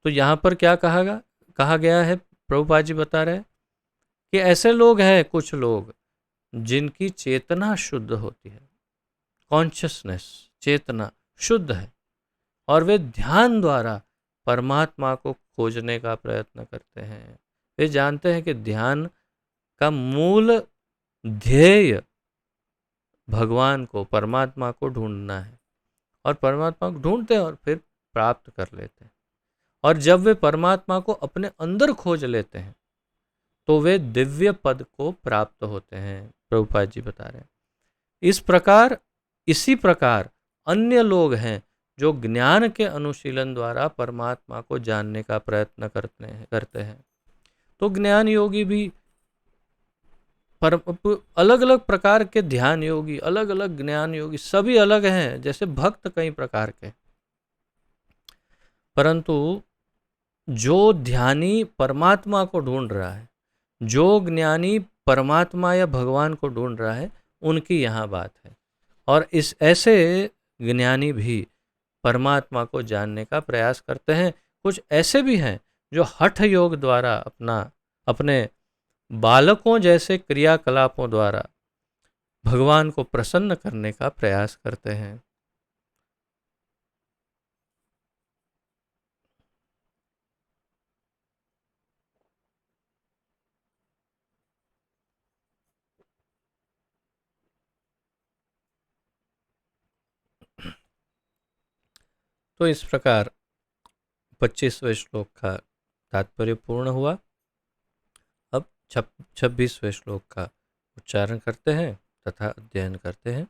[SPEAKER 1] तो यहाँ पर क्या कहा गया है, प्रभुपाद जी बता रहे हैं कि ऐसे लोग हैं, कुछ लोग जिनकी चेतना शुद्ध होती है, कॉन्शियसनेस, चेतना शुद्ध है, और वे ध्यान द्वारा परमात्मा को खोजने का प्रयत्न करते हैं। वे जानते हैं कि ध्यान का मूल ध्येय भगवान को, परमात्मा को ढूंढना है, और परमात्मा को ढूंढते हैं और फिर प्राप्त कर लेते हैं। और जब वे परमात्मा को अपने अंदर खोज लेते हैं तो वे दिव्य पद को प्राप्त होते हैं, प्रभुपाद जी बता रहे हैं। इसी प्रकार अन्य लोग हैं जो ज्ञान के अनुशीलन द्वारा परमात्मा को जानने का प्रयत्न करते हैं। तो ज्ञान योगी भी अलग अलग प्रकार के ध्यान योगी, अलग अलग ज्ञान योगी, सभी अलग हैं, जैसे भक्त कई प्रकार के। परंतु जो ध्यानी परमात्मा को ढूंढ रहा है, जो ज्ञानी परमात्मा या भगवान को ढूंढ रहा है, उनकी यहाँ बात है। और इस ऐसे ज्ञानी भी परमात्मा को जानने का प्रयास करते हैं। कुछ ऐसे भी हैं जो हठ योग द्वारा अपने बालकों जैसे क्रियाकलापों द्वारा भगवान को प्रसन्न करने का प्रयास करते हैं। तो इस प्रकार 25वें श्लोक का तात्पर्य पूर्ण हुआ। अब 26वें श्लोक का उच्चारण करते हैं तथा अध्ययन करते हैं।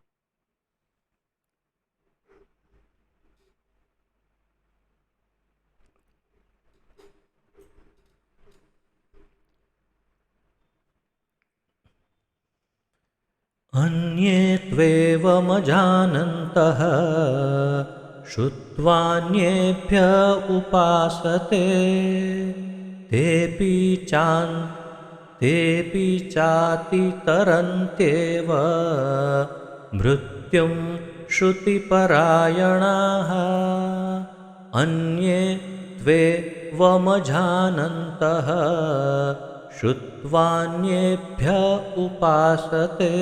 [SPEAKER 1] अन्ये त्वेवमजानन्तः श्रुत्वान्येभ्य उपासते तेऽपि चातितरन्त्येव मृत्युं श्रुतिपरायणाः। अन्ये त्वेवमजानन्तः श्रुत्वान्येभ्य उपासते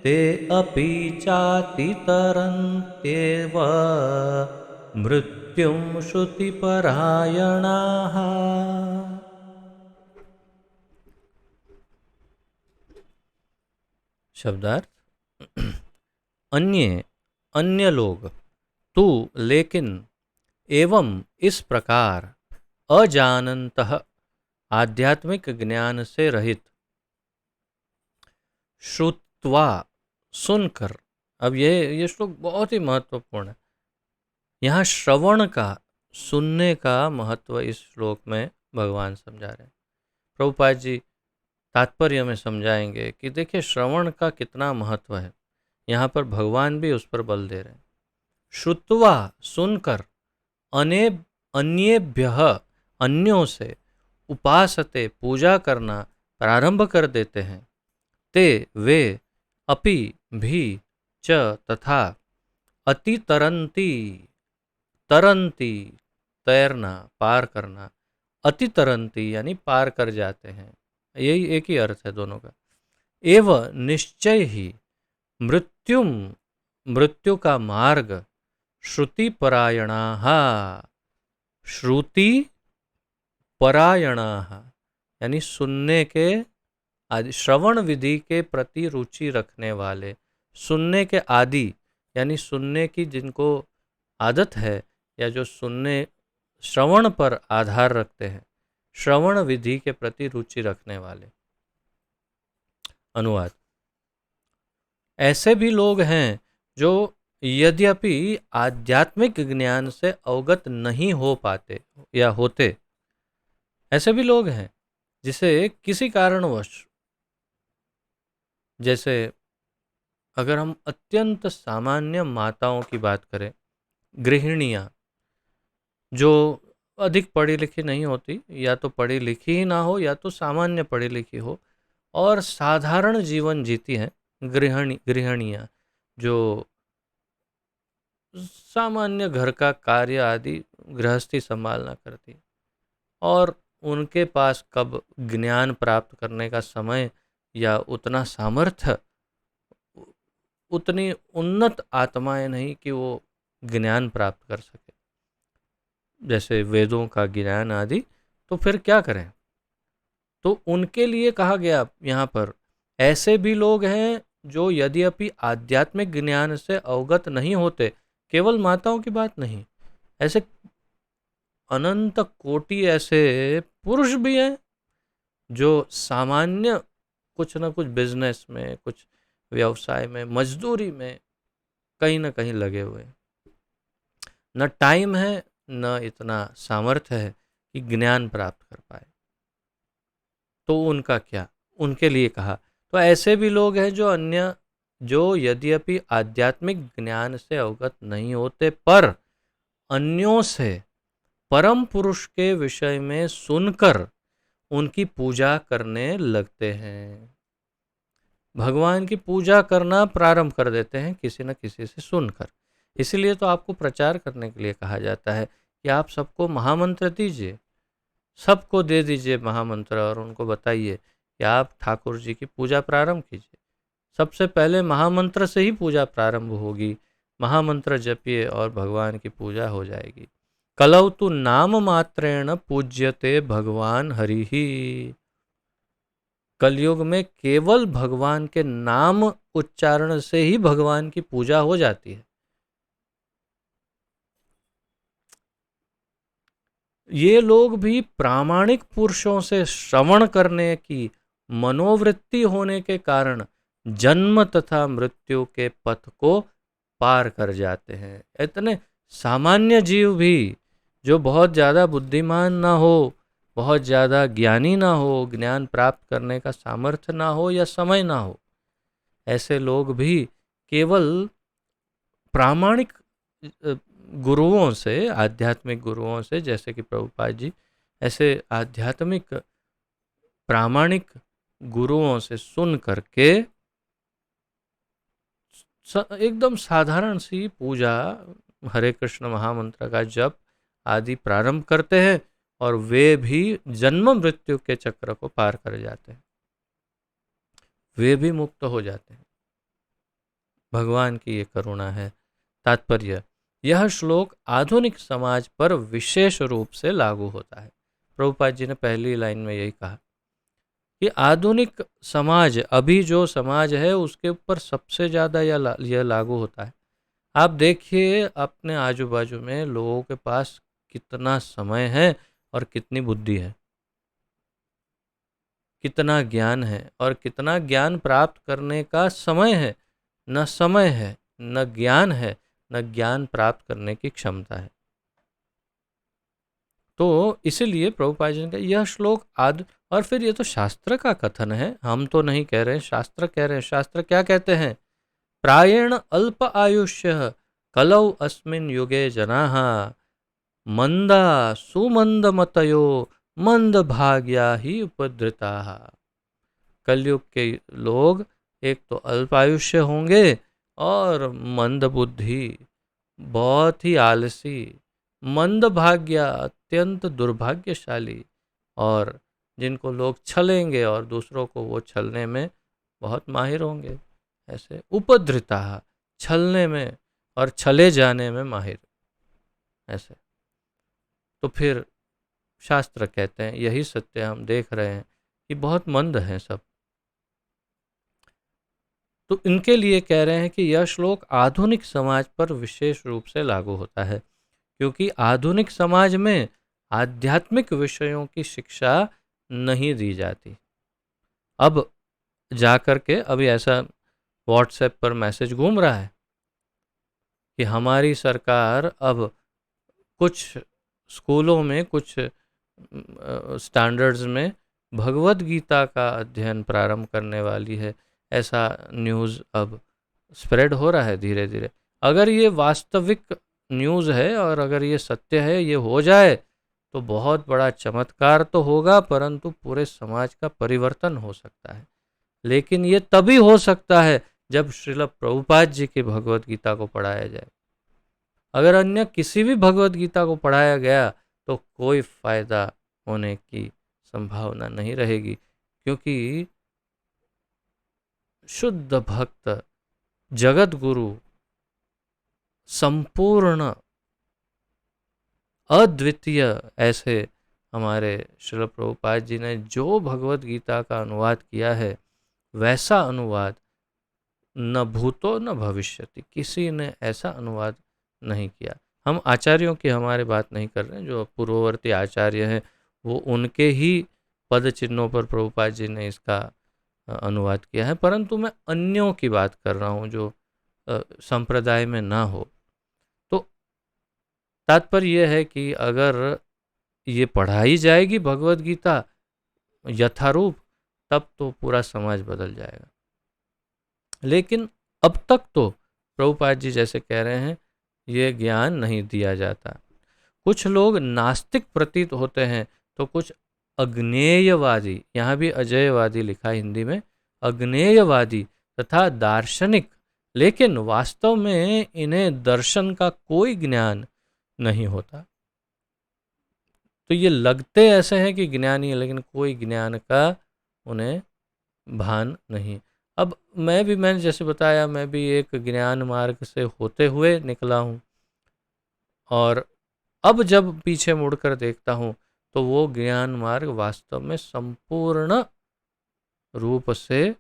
[SPEAKER 1] ते अपि चातितरन्त्येव मृत्युं श्रुतिपरायणाः। शब्दार्थ: अन्य लोग तू लेकिन एवं इस प्रकार अजानन्तः आध्यात्मिक ज्ञान से रहित श्रुत्वा सुनकर। अब ये श्लोक बहुत ही महत्वपूर्ण है। यहाँ श्रवण का, सुनने का महत्व इस श्लोक में भगवान समझा रहे हैं। प्रभुपाद जी तात्पर्य में समझाएंगे कि देखिए श्रवण का कितना महत्व है। यहाँ पर भगवान भी उस पर बल दे रहे हैं। श्रुत्वा सुनकर, अने अन्येभ्यः अन्यों से, उपासते पूजा करना प्रारंभ कर देते हैं। ते वे अपि भी च तथा अतितरन्ति, तरन्ति तैरना, पार करना, अतितरन्ति यानी पार कर जाते हैं। यही एक ही अर्थ है दोनों का। एव निश्चय ही मृत्युम, मृत्यु का मार्ग, श्रुति परायणाः, श्रुति परायणाः यानी सुनने के आदि, श्रवण विधि के प्रति रुचि रखने वाले, सुनने के आदि यानी सुनने की जिनको आदत है या जो सुनने श्रवण पर आधार रखते हैं, श्रवण विधि के प्रति रुचि रखने वाले। अनुवाद: ऐसे भी लोग हैं जो यद्यपि आध्यात्मिक ज्ञान से अवगत नहीं हो पाते या होते, ऐसे भी लोग हैं जिसे किसी कारणवश, जैसे अगर हम अत्यंत सामान्य माताओं की बात करें, गृहिणियाँ जो अधिक पढ़ी लिखी नहीं होती, या तो पढ़ी लिखी ही ना हो या तो सामान्य पढ़ी लिखी हो और साधारण जीवन जीती हैं, गृहिणियाँ जो सामान्य घर का कार्य आदि गृहस्थी संभालना करती, और उनके पास कब ज्ञान प्राप्त करने का समय या उतना सामर्थ्य, उतनी उन्नत आत्माएं नहीं कि वो ज्ञान प्राप्त कर सके, जैसे वेदों का ज्ञान आदि, तो फिर क्या करें? तो उनके लिए कहा गया यहाँ पर, ऐसे भी लोग हैं जो यद्यपि आध्यात्मिक ज्ञान से अवगत नहीं होते, केवल माताओं की बात नहीं, ऐसे अनंत कोटि ऐसे पुरुष भी हैं जो सामान्य कुछ न कुछ बिजनेस में, कुछ व्यवसाय में, मजदूरी में कहीं ना कहीं लगे हुए हैं। न टाइम है, न इतना सामर्थ्य है कि ज्ञान प्राप्त कर पाए। तो उनका क्या? उनके लिए कहा, तो ऐसे भी लोग हैं जो यद्यपि आध्यात्मिक ज्ञान से अवगत नहीं होते, पर अन्यों से परम पुरुष के विषय में सुनकर उनकी पूजा करने लगते हैं। भगवान की पूजा करना प्रारंभ कर देते हैं किसी न किसी से सुनकर। इसलिए तो आपको प्रचार करने के लिए कहा जाता है कि आप सबको महामंत्र दीजिए, सबको दे दीजिए महामंत्र, और उनको बताइए कि आप ठाकुर जी की पूजा प्रारंभ कीजिए। सबसे पहले महामंत्र से ही पूजा प्रारंभ होगी। महामंत्र जपिए और भगवान की पूजा हो जाएगी। कलौ तु नाम मात्रेण पूज्यते भगवान हरिहि। कलयुग में केवल भगवान के नाम उच्चारण से ही भगवान की पूजा हो जाती है। ये लोग भी प्रामाणिक पुरुषों से श्रवण करने की मनोवृत्ति होने के कारण जन्म तथा मृत्यु के पथ को पार कर जाते हैं। इतने सामान्य जीव भी जो बहुत ज़्यादा बुद्धिमान ना हो, बहुत ज़्यादा ज्ञानी ना हो, ज्ञान प्राप्त करने का सामर्थ्य ना हो या समय ना हो, ऐसे लोग भी केवल प्रामाणिक गुरुओं से, आध्यात्मिक गुरुओं से, जैसे कि प्रभुपाद जी, ऐसे आध्यात्मिक प्रामाणिक गुरुओं से सुन करके एकदम साधारण सी पूजा, हरे कृष्ण महामंत्र का जप आदि प्रारंभ करते हैं, और वे भी जन्म मृत्यु के चक्र को पार कर जाते हैं, वे भी मुक्त हो जाते हैं। भगवान की ये करुणा है। तात्पर्य: यह श्लोक आधुनिक समाज पर विशेष रूप से लागू होता है। प्रभुपाद जी ने पहली लाइन में यही कहा कि आधुनिक समाज, अभी जो समाज है उसके ऊपर सबसे ज़्यादा यह लागू होता है। आप देखिए अपने आजू बाजू में लोगों के पास कितना समय है और कितनी बुद्धि है, कितना ज्ञान है और कितना ज्ञान प्राप्त करने का समय है। न समय है, न ज्ञान है, न ज्ञान प्राप्त करने की क्षमता है। तो इसीलिए प्रभुपाद जी ने कहा यह श्लोक आदि, और फिर ये तो शास्त्र का कथन है, हम तो नहीं कह रहे हैं, शास्त्र कह रहे हैं। शास्त्र क्या कहते हैं? प्रायेण अल्प आयुष्य कलौ अस्मिन् युगे जनाः मंदा सुमंदमतयो मंद भाग्या ही उपद्रताः। कलयुग के लोग एक तो अल्पायुष्य होंगे और मंद बुद्धि, बहुत ही आलसी, मंद भाग्य, अत्यंत दुर्भाग्यशाली, और जिनको लोग छलेंगे और दूसरों को वो छलने में बहुत माहिर होंगे। ऐसे उपद्रता, छलने में और छले जाने में माहिर। ऐसे तो फिर शास्त्र कहते हैं यही सत्य हम देख रहे हैं कि बहुत मंद हैं सब। तो इनके लिए कह रहे हैं कि यह श्लोक आधुनिक समाज पर विशेष रूप से लागू होता है, क्योंकि आधुनिक समाज में आध्यात्मिक विषयों की शिक्षा नहीं दी जाती। अब जाकर के अभी ऐसा व्हाट्सएप पर मैसेज घूम रहा है कि हमारी सरकार अब कुछ स्कूलों में, कुछ स्टैंडर्ड्स में भगवत गीता का अध्ययन प्रारंभ करने वाली है। ऐसा न्यूज़ अब स्प्रेड हो रहा है धीरे धीरे। अगर ये वास्तविक न्यूज़ है और अगर ये सत्य है, ये हो जाए तो बहुत बड़ा चमत्कार तो होगा, परंतु पूरे समाज का परिवर्तन हो सकता है। लेकिन ये तभी हो सकता है जब श्रील प्रभुपाद जी की भगवत गीता को पढ़ाया जाए। अगर अन्य किसी भी भगवत गीता को पढ़ाया गया तो कोई फायदा होने की संभावना नहीं रहेगी, क्योंकि शुद्ध भक्त, जगत गुरु, संपूर्ण अद्वितीय ऐसे हमारे श्रील प्रभुपाद जी ने जो भगवत गीता का अनुवाद किया है, वैसा अनुवाद न भूतो न भविष्यति, किसी ने ऐसा अनुवाद नहीं किया। हम आचार्यों की हमारे बात नहीं कर रहे हैं, जो पूर्ववर्ती आचार्य हैं वो उनके ही पद चिन्हों पर प्रभुपाद जी ने इसका अनुवाद किया है, परंतु मैं अन्यों की बात कर रहा हूँ जो संप्रदाय में ना हो। तो तात्पर्य यह है कि अगर ये पढ़ाई जाएगी भगवत गीता यथारूप, तब तो पूरा समाज बदल जाएगा। लेकिन अब तक तो प्रभुपाद जी जैसे कह रहे हैं ये ज्ञान नहीं दिया जाता। कुछ लोग नास्तिक प्रतीत होते हैं तो कुछ अज्ञेयवादी, यहाँ भी अजयवादी लिखा हिंदी में, अज्ञेयवादी तथा दार्शनिक, लेकिन वास्तव में इन्हें दर्शन का कोई ज्ञान नहीं होता। तो ये लगते ऐसे हैं कि ज्ञानी है, लेकिन कोई ज्ञान का उन्हें भान नहीं। अब मैंने जैसे बताया, मैं भी एक ज्ञान मार्ग से होते हुए निकला हूँ, और अब जब पीछे मुड़कर देखता हूँ तो वो ज्ञान मार्ग वास्तव में संपूर्ण रूप से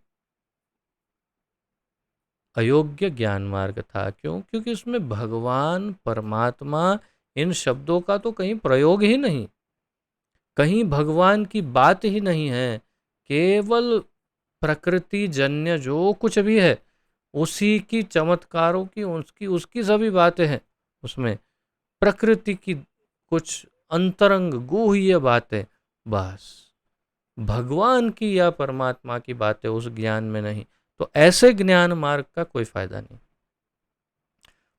[SPEAKER 1] अयोग्य ज्ञान मार्ग था। क्यों? क्योंकि उसमें भगवान, परमात्मा, इन शब्दों का तो कहीं प्रयोग ही नहीं, कहीं भगवान की बात ही नहीं है। केवल प्रकृति जन्य जो कुछ भी है उसी की, चमत्कारों की, उसकी उसकी सभी बातें हैं उसमें। प्रकृति की कुछ अंतरंग गुह्य बातें, बस भगवान की या परमात्मा की बातें उस ज्ञान में नहीं। तो ऐसे ज्ञान मार्ग का कोई फायदा नहीं।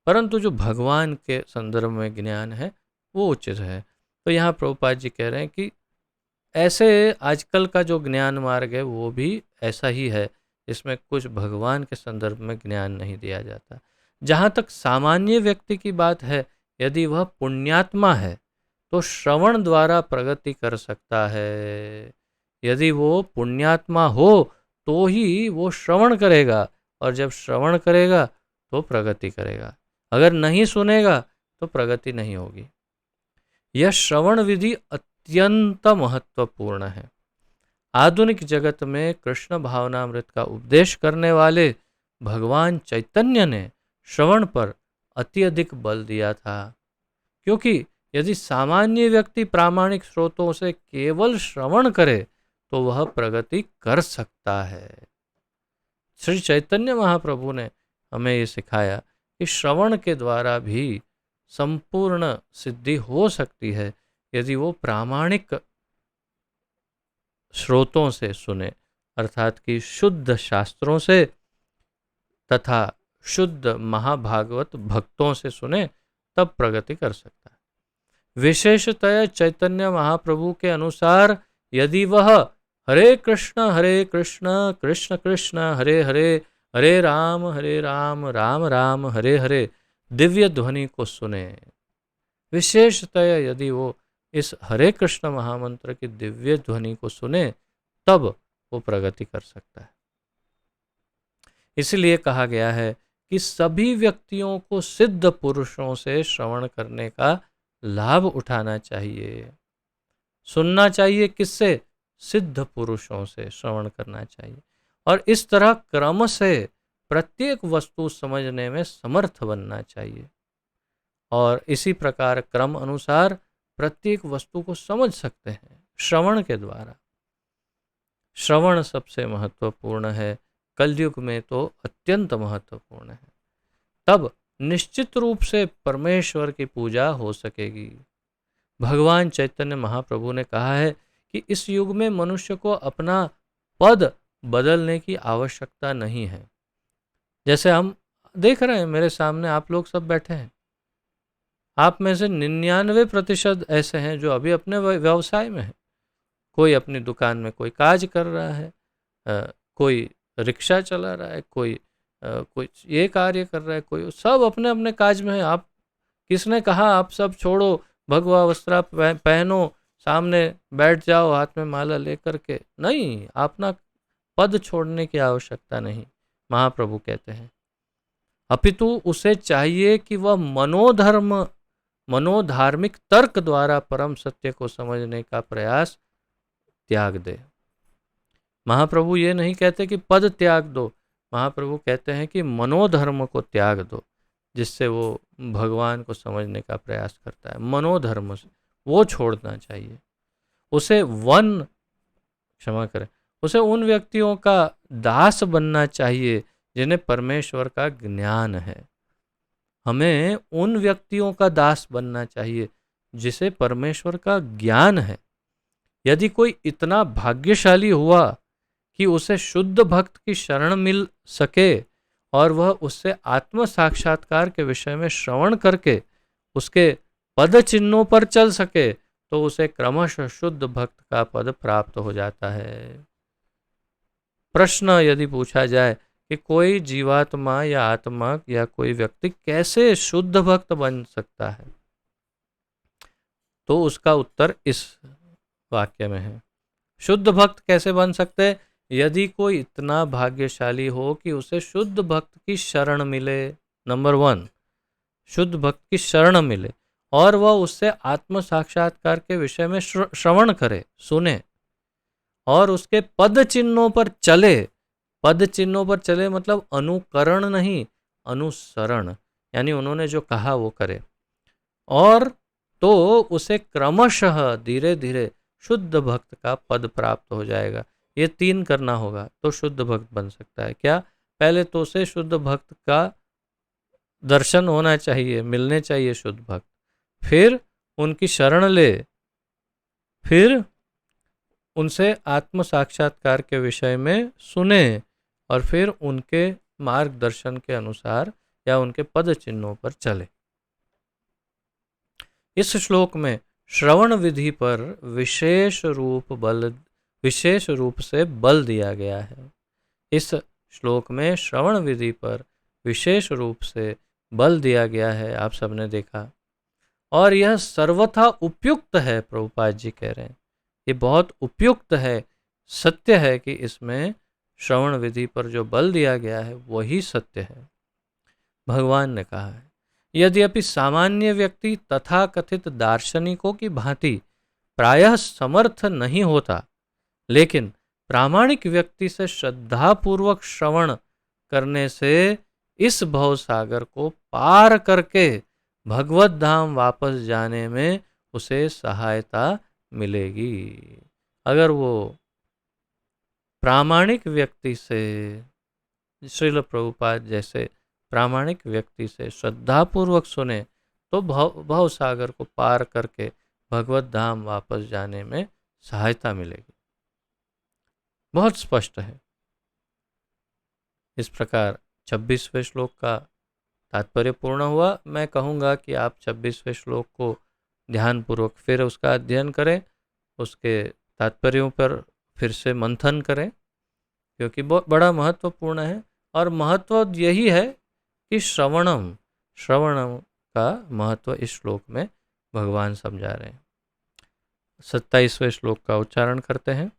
[SPEAKER 1] परंतु जो भगवान के संदर्भ में ज्ञान है वो उचित है। तो यहाँ प्रभुपाद जी कह रहे हैं कि ऐसे आजकल का जो ज्ञान मार्ग है वो भी ऐसा ही है, इसमें कुछ भगवान के संदर्भ में ज्ञान नहीं दिया जाता। जहाँ तक सामान्य व्यक्ति की बात है, यदि वह पुण्यात्मा है तो श्रवण द्वारा प्रगति कर सकता है। यदि वो पुण्यात्मा हो तो ही वो श्रवण करेगा, और जब श्रवण करेगा तो प्रगति करेगा। अगर नहीं सुनेगा तो प्रगति नहीं होगी। यह श्रवण विधि अत्यंत महत्वपूर्ण है। आधुनिक जगत में कृष्ण भावनामृत का उपदेश करने वाले भगवान चैतन्य ने श्रवण पर अति अधिक बल दिया था, क्योंकि यदि सामान्य व्यक्ति प्रामाणिक स्रोतों से केवल श्रवण करे तो वह प्रगति कर सकता है। श्री चैतन्य महाप्रभु ने हमें ये सिखाया कि श्रवण के द्वारा भी संपूर्ण सिद्धि हो सकती है, यदि वो प्रामाणिक स्रोतों से सुने, अर्थात कि शुद्ध शास्त्रों से तथा शुद्ध महाभागवत भक्तों से सुने, तब प्रगति कर सकता है। विशेषतः चैतन्य महाप्रभु के अनुसार यदि वह हरे कृष्ण कृष्ण कृष्ण हरे हरे, हरे राम राम राम हरे हरे दिव्य ध्वनि को सुने, विशेषतः यदि वो इस हरे कृष्ण महामंत्र की दिव्य ध्वनि को सुने, तब वो प्रगति कर सकता है। इसलिए कहा गया है कि सभी व्यक्तियों को सिद्ध पुरुषों से श्रवण करने का लाभ उठाना चाहिए, सुनना चाहिए। किससे? सिद्ध पुरुषों से श्रवण करना चाहिए, और इस तरह क्रम से प्रत्येक वस्तु समझने में समर्थ बनना चाहिए, और इसी प्रकार क्रम अनुसार प्रत्येक वस्तु को समझ सकते हैं श्रवण के द्वारा। श्रवण सबसे महत्वपूर्ण है, कलयुग में तो अत्यंत महत्वपूर्ण है। तब निश्चित रूप से परमेश्वर की पूजा हो सकेगी। भगवान चैतन्य महाप्रभु ने कहा है कि इस युग में मनुष्य को अपना पद बदलने की आवश्यकता नहीं है। जैसे हम देख रहे हैं, मेरे सामने आप लोग सब बैठे हैं, आप में से 99% ऐसे हैं जो अभी अपने व्यवसाय में हैं। कोई अपनी दुकान में कोई काज कर रहा है, कोई रिक्शा चला रहा है, कोई ये कार्य कर रहा है, कोई सब अपने अपने काज में है। आप किसने कहा आप सब छोड़ो, भगवा वस्त्र पहनो, सामने बैठ जाओ हाथ में माला लेकर के? नहीं, अपना पद छोड़ने की आवश्यकता नहीं, महाप्रभु कहते हैं। अपितु उसे चाहिए कि वह मनोधार्मिक तर्क द्वारा परम सत्य को समझने का प्रयास त्याग दे। महाप्रभु ये नहीं कहते कि पद त्याग दो, महाप्रभु कहते हैं कि मनोधर्म को त्याग दो, जिससे वो भगवान को समझने का प्रयास करता है। मनोधर्म से वो छोड़ना चाहिए। उसे उसे उन व्यक्तियों का दास बनना चाहिए जिन्हें परमेश्वर का ज्ञान है। हमें उन व्यक्तियों का दास बनना चाहिए जिसे परमेश्वर का ज्ञान है। यदि कोई इतना भाग्यशाली हुआ कि उसे शुद्ध भक्त की शरण मिल सके और वह उससे आत्म साक्षात्कार के विषय में श्रवण करके उसके पद चिन्हों पर चल सके, तो उसे क्रमशः शुद्ध भक्त का पद प्राप्त हो जाता है। प्रश्न यदि पूछा जाए कि कोई जीवात्मा या आत्मा या कोई व्यक्ति कैसे शुद्ध भक्त बन सकता है, तो उसका उत्तर इस वाक्य में है। शुद्ध भक्त कैसे बन सकते? यदि कोई इतना भाग्यशाली हो कि उसे शुद्ध भक्त की शरण मिले, नंबर 1, शुद्ध भक्त की शरण मिले, और वह उससे आत्म साक्षात्कार के विषय में श्रवण करे, सुने, और उसके पद चिन्हों पर चले। पद चिन्हों पर चले मतलब अनुकरण नहीं, अनुसरण, यानी उन्होंने जो कहा वो करे, और तो उसे क्रमशः धीरे धीरे शुद्ध भक्त का पद प्राप्त हो जाएगा। ये 3 करना होगा तो शुद्ध भक्त बन सकता है। क्या? पहले तो उसे शुद्ध भक्त का दर्शन होना चाहिए, मिलने चाहिए शुद्ध भक्त, फिर उनकी शरण ले, फिर उनसे आत्म साक्षात्कार के विषय में सुने, और फिर उनके मार्गदर्शन के अनुसार या उनके पद चिन्हों पर चले। इस श्लोक में श्रवण विधि पर विशेष रूप से बल दिया गया है। इस श्लोक में श्रवण विधि पर विशेष रूप से बल दिया गया है, आप सबने देखा, और यह सर्वथा उपयुक्त है। प्रभुपाद जी कह रहे हैं ये बहुत उपयुक्त है, सत्य है कि इसमें श्रवण विधि पर जो बल दिया गया है वही सत्य है। भगवान ने कहा है, यद्यपि सामान्य व्यक्ति तथा कथित दार्शनिकों की भांति प्रायः समर्थ नहीं होता, लेकिन प्रामाणिक व्यक्ति से श्रद्धापूर्वक श्रवण करने से इस भव सागर को पार करके भगवत धाम वापस जाने में उसे सहायता मिलेगी। अगर वो प्रामाणिक व्यक्ति से, श्रील प्रभुपाद जैसे प्रामाणिक व्यक्ति से श्रद्धापूर्वक सुने तो भव सागर को पार करके भगवत धाम वापस जाने में सहायता मिलेगी। बहुत स्पष्ट है। इस प्रकार 26वें श्लोक का तात्पर्य पूर्ण हुआ। मैं कहूँगा कि आप 26वें श्लोक को ध्यानपूर्वक फिर उसका अध्ययन करें, उसके तात्पर्यों पर फिर से मंथन करें, क्योंकि बहुत बड़ा महत्वपूर्ण है। और महत्व यही है कि श्रवणम का महत्व इस श्लोक में भगवान समझा रहे हैं। 27वें श्लोक का उच्चारण करते हैं।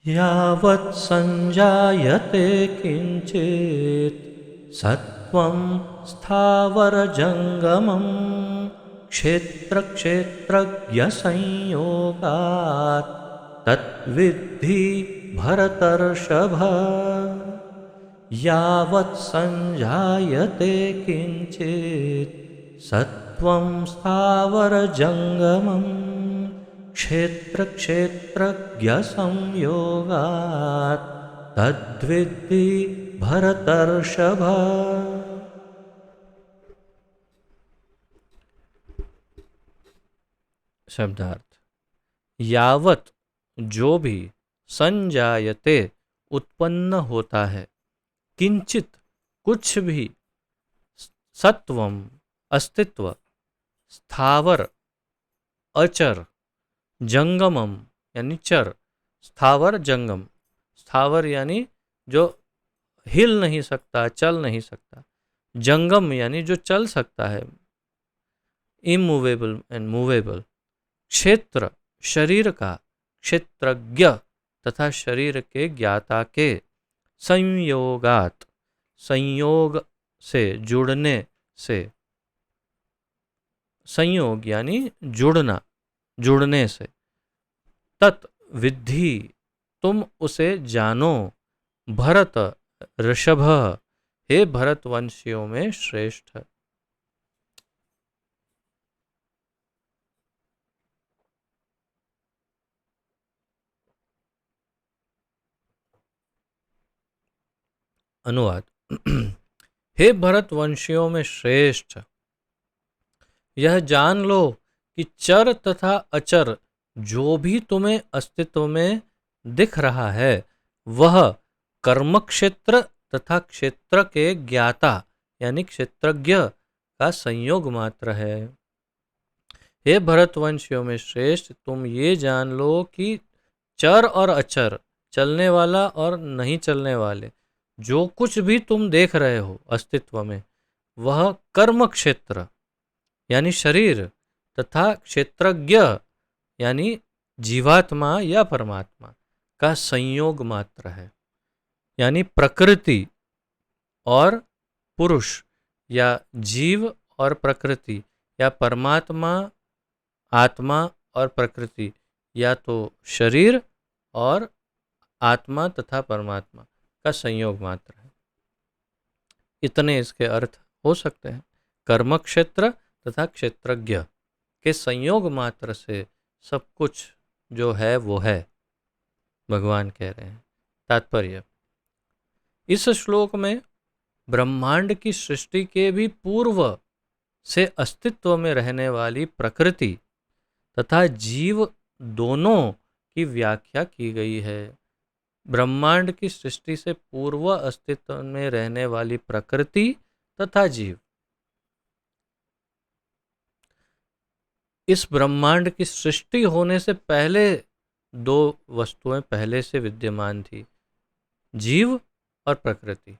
[SPEAKER 1] यावत् संजायते किंचित् सत्वं स्थावरजंगमं क्षेत्रक्षेत्रज्ञसंयोगात् तद्विद्धि भरतर्षभ। यावत् संजायते किंचित् सत्वं स्थावरजंगमं क्षेत्रक्षेत्रज्ञसंयोगात् तद्विद्धि भरतर्षभ। शब्दार्थ। यावत जो भी, संजायते उत्पन्न होता है, किंचित कुछ भी, सत्वम अस्तित्व, स्थावर अचर, जंगमम यानी चर, स्थावर जंगम, स्थावर यानी जो हिल नहीं सकता, चल नहीं सकता, जंगम यानी जो चल सकता है, इमूवेबल एंड मूवेबल, क्षेत्र शरीर का, क्षेत्रज्ञ तथा शरीर के ज्ञाता के, संयोगात संयोग से, जुड़ने से, संयोग यानी जुड़ना, जुड़ने से, तत् विद्धि तुम उसे जानो, भरत ऋषभ हे भरतवंशियों में श्रेष्ठ। अनुवाद। हे भरतवंशियों में श्रेष्ठ, यह जान लो कि चर तथा अचर जो भी तुम्हें अस्तित्व में दिख रहा है वह कर्म क्षेत्र तथा क्षेत्र के ज्ञाता यानी क्षेत्रज्ञ का संयोग मात्र है। हे भरतवंशियों में श्रेष्ठ, तुम ये जान लो कि चर और अचर, चलने वाला और नहीं चलने वाले, जो कुछ भी तुम देख रहे हो अस्तित्व में, वह कर्म क्षेत्र यानी शरीर तथा क्षेत्रज्ञ यानी जीवात्मा या परमात्मा का संयोग मात्र है। यानी प्रकृति और पुरुष या जीव और प्रकृति या परमात्मा, आत्मा और प्रकृति, या तो शरीर और आत्मा तथा परमात्मा का संयोग मात्र है। इतने इसके अर्थ हो सकते हैं। कर्म क्षेत्र तथा क्षेत्रज्ञ के संयोग मात्र से सब कुछ जो है वो है, भगवान कह रहे हैं। तात्पर्य। इस श्लोक में ब्रह्मांड की सृष्टि के भी पूर्व से अस्तित्व में रहने वाली प्रकृति तथा जीव दोनों की व्याख्या की गई है। ब्रह्मांड की सृष्टि से पूर्व अस्तित्व में रहने वाली प्रकृति तथा जीव, इस ब्रह्मांड की सृष्टि होने से पहले दो वस्तुएं पहले से विद्यमान थी, जीव और प्रकृति।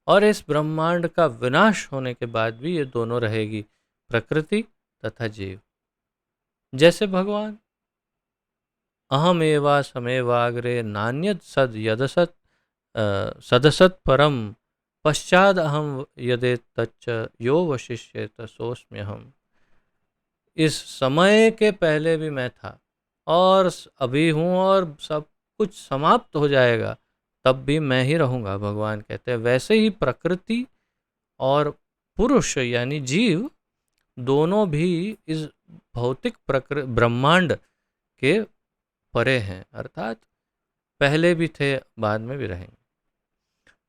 [SPEAKER 1] और इस ब्रह्मांड का विनाश होने के बाद भी ये दोनों रहेगी, प्रकृति तथा जीव। जैसे भगवान अहमेवा समेवाग्रे नान्यद सद यदसत सदसत परम पश्चाद अहम यदे तच्च यो वशिष्येत सोस्म्यहम्। इस समय के पहले भी मैं था और अभी हूँ और सब कुछ समाप्त हो जाएगा तब भी मैं ही रहूँगा, भगवान कहते हैं। वैसे ही प्रकृति और पुरुष यानी जीव दोनों भी इस भौतिक ब्रह्मांड के परे हैं, अर्थात पहले भी थे बाद में भी रहेंगे।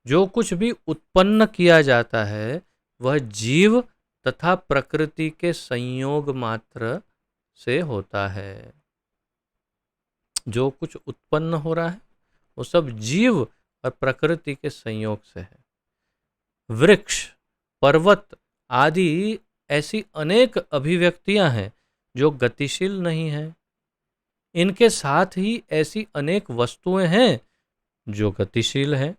[SPEAKER 1] जो कुछ भी उत्पन्न किया जाता है वह जीव तथा प्रकृति के संयोग मात्र से होता है। जो कुछ उत्पन्न हो रहा है वो सब जीव और प्रकृति के संयोग से है। वृक्ष, पर्वत आदि ऐसी अनेक अभिव्यक्तियां हैं जो गतिशील नहीं हैं। इनके साथ ही ऐसी अनेक वस्तुएं हैं जो गतिशील हैं,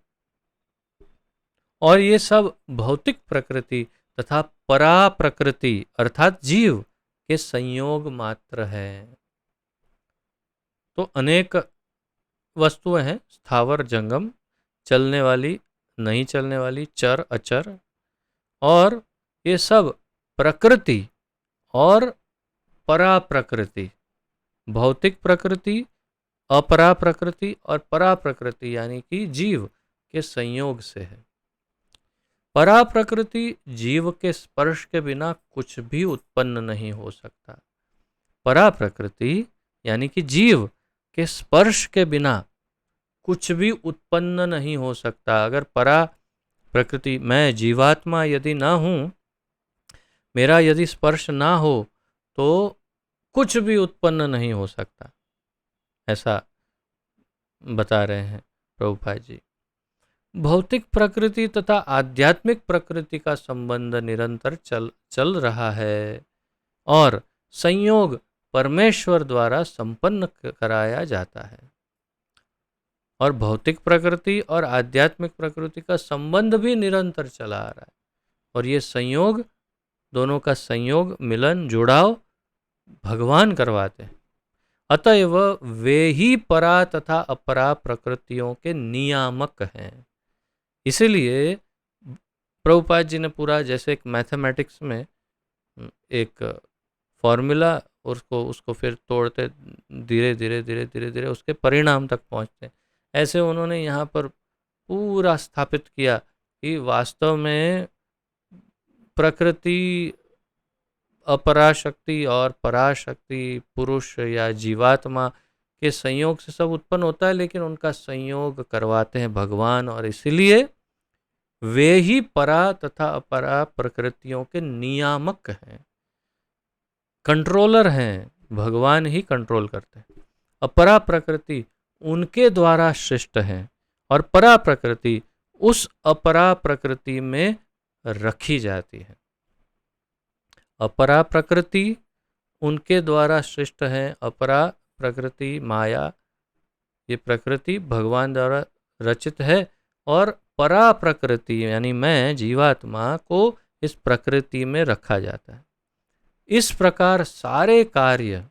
[SPEAKER 1] और ये सब भौतिक प्रकृति तथा परा प्रकृति अर्थात जीव के संयोग मात्र है। तो अनेक वस्तुएं हैं, स्थावर जंगम, चलने वाली नहीं चलने वाली, चर अचर, और ये सब प्रकृति और परा प्रकृति, भौतिक प्रकृति, अपरा प्रकृति और परा प्रकृति यानी कि जीव के संयोग से है। परा प्रकृति जीव के स्पर्श के बिना कुछ भी उत्पन्न नहीं हो सकता। परा प्रकृति यानी कि जीव के स्पर्श के बिना कुछ भी उत्पन्न नहीं हो सकता। अगर परा प्रकृति, मैं जीवात्मा यदि ना हूं, मेरा यदि स्पर्श ना हो तो कुछ भी उत्पन्न नहीं हो सकता, ऐसा बता रहे हैं प्रभुपाद जी। भौतिक प्रकृति तथा आध्यात्मिक प्रकृति का संबंध निरंतर चल रहा है और संयोग परमेश्वर द्वारा संपन्न कराया जाता है। और भौतिक प्रकृति और आध्यात्मिक प्रकृति का संबंध भी निरंतर चला आ रहा है, और ये संयोग, दोनों का संयोग, मिलन, जुड़ाव भगवान करवाते हैं। अतएव वे ही परा तथा अपरा प्रकृतियों के नियामक हैं। इसीलिए प्रभुपाद जी ने पूरा, जैसे एक मैथमेटिक्स में एक फॉर्मूला, उसको फिर तोड़ते धीरे धीरे धीरे धीरे धीरे उसके परिणाम तक पहुंचते, ऐसे उन्होंने यहाँ पर पूरा स्थापित किया कि वास्तव में प्रकृति, अपराशक्ति और पराशक्ति, पुरुष या जीवात्मा के संयोग से सब उत्पन्न होता है, लेकिन उनका संयोग करवाते हैं भगवान, और इसीलिए वे ही परा तथा अपरा प्रकृतियों के नियामक हैं, कंट्रोलर हैं। भगवान ही कंट्रोल करते हैं। अपरा प्रकृति उनके द्वारा सृष्ट है और परा प्रकृति उस अपरा प्रकृति में रखी जाती है। अपरा प्रकृति उनके द्वारा सृष्ट है, अपरा प्रकृति माया, ये प्रकृति भगवान द्वारा रचित है, और परा प्रकृति यानी मैं जीवात्मा को इस प्रकृति में रखा जाता है। इस प्रकार सारे कार्य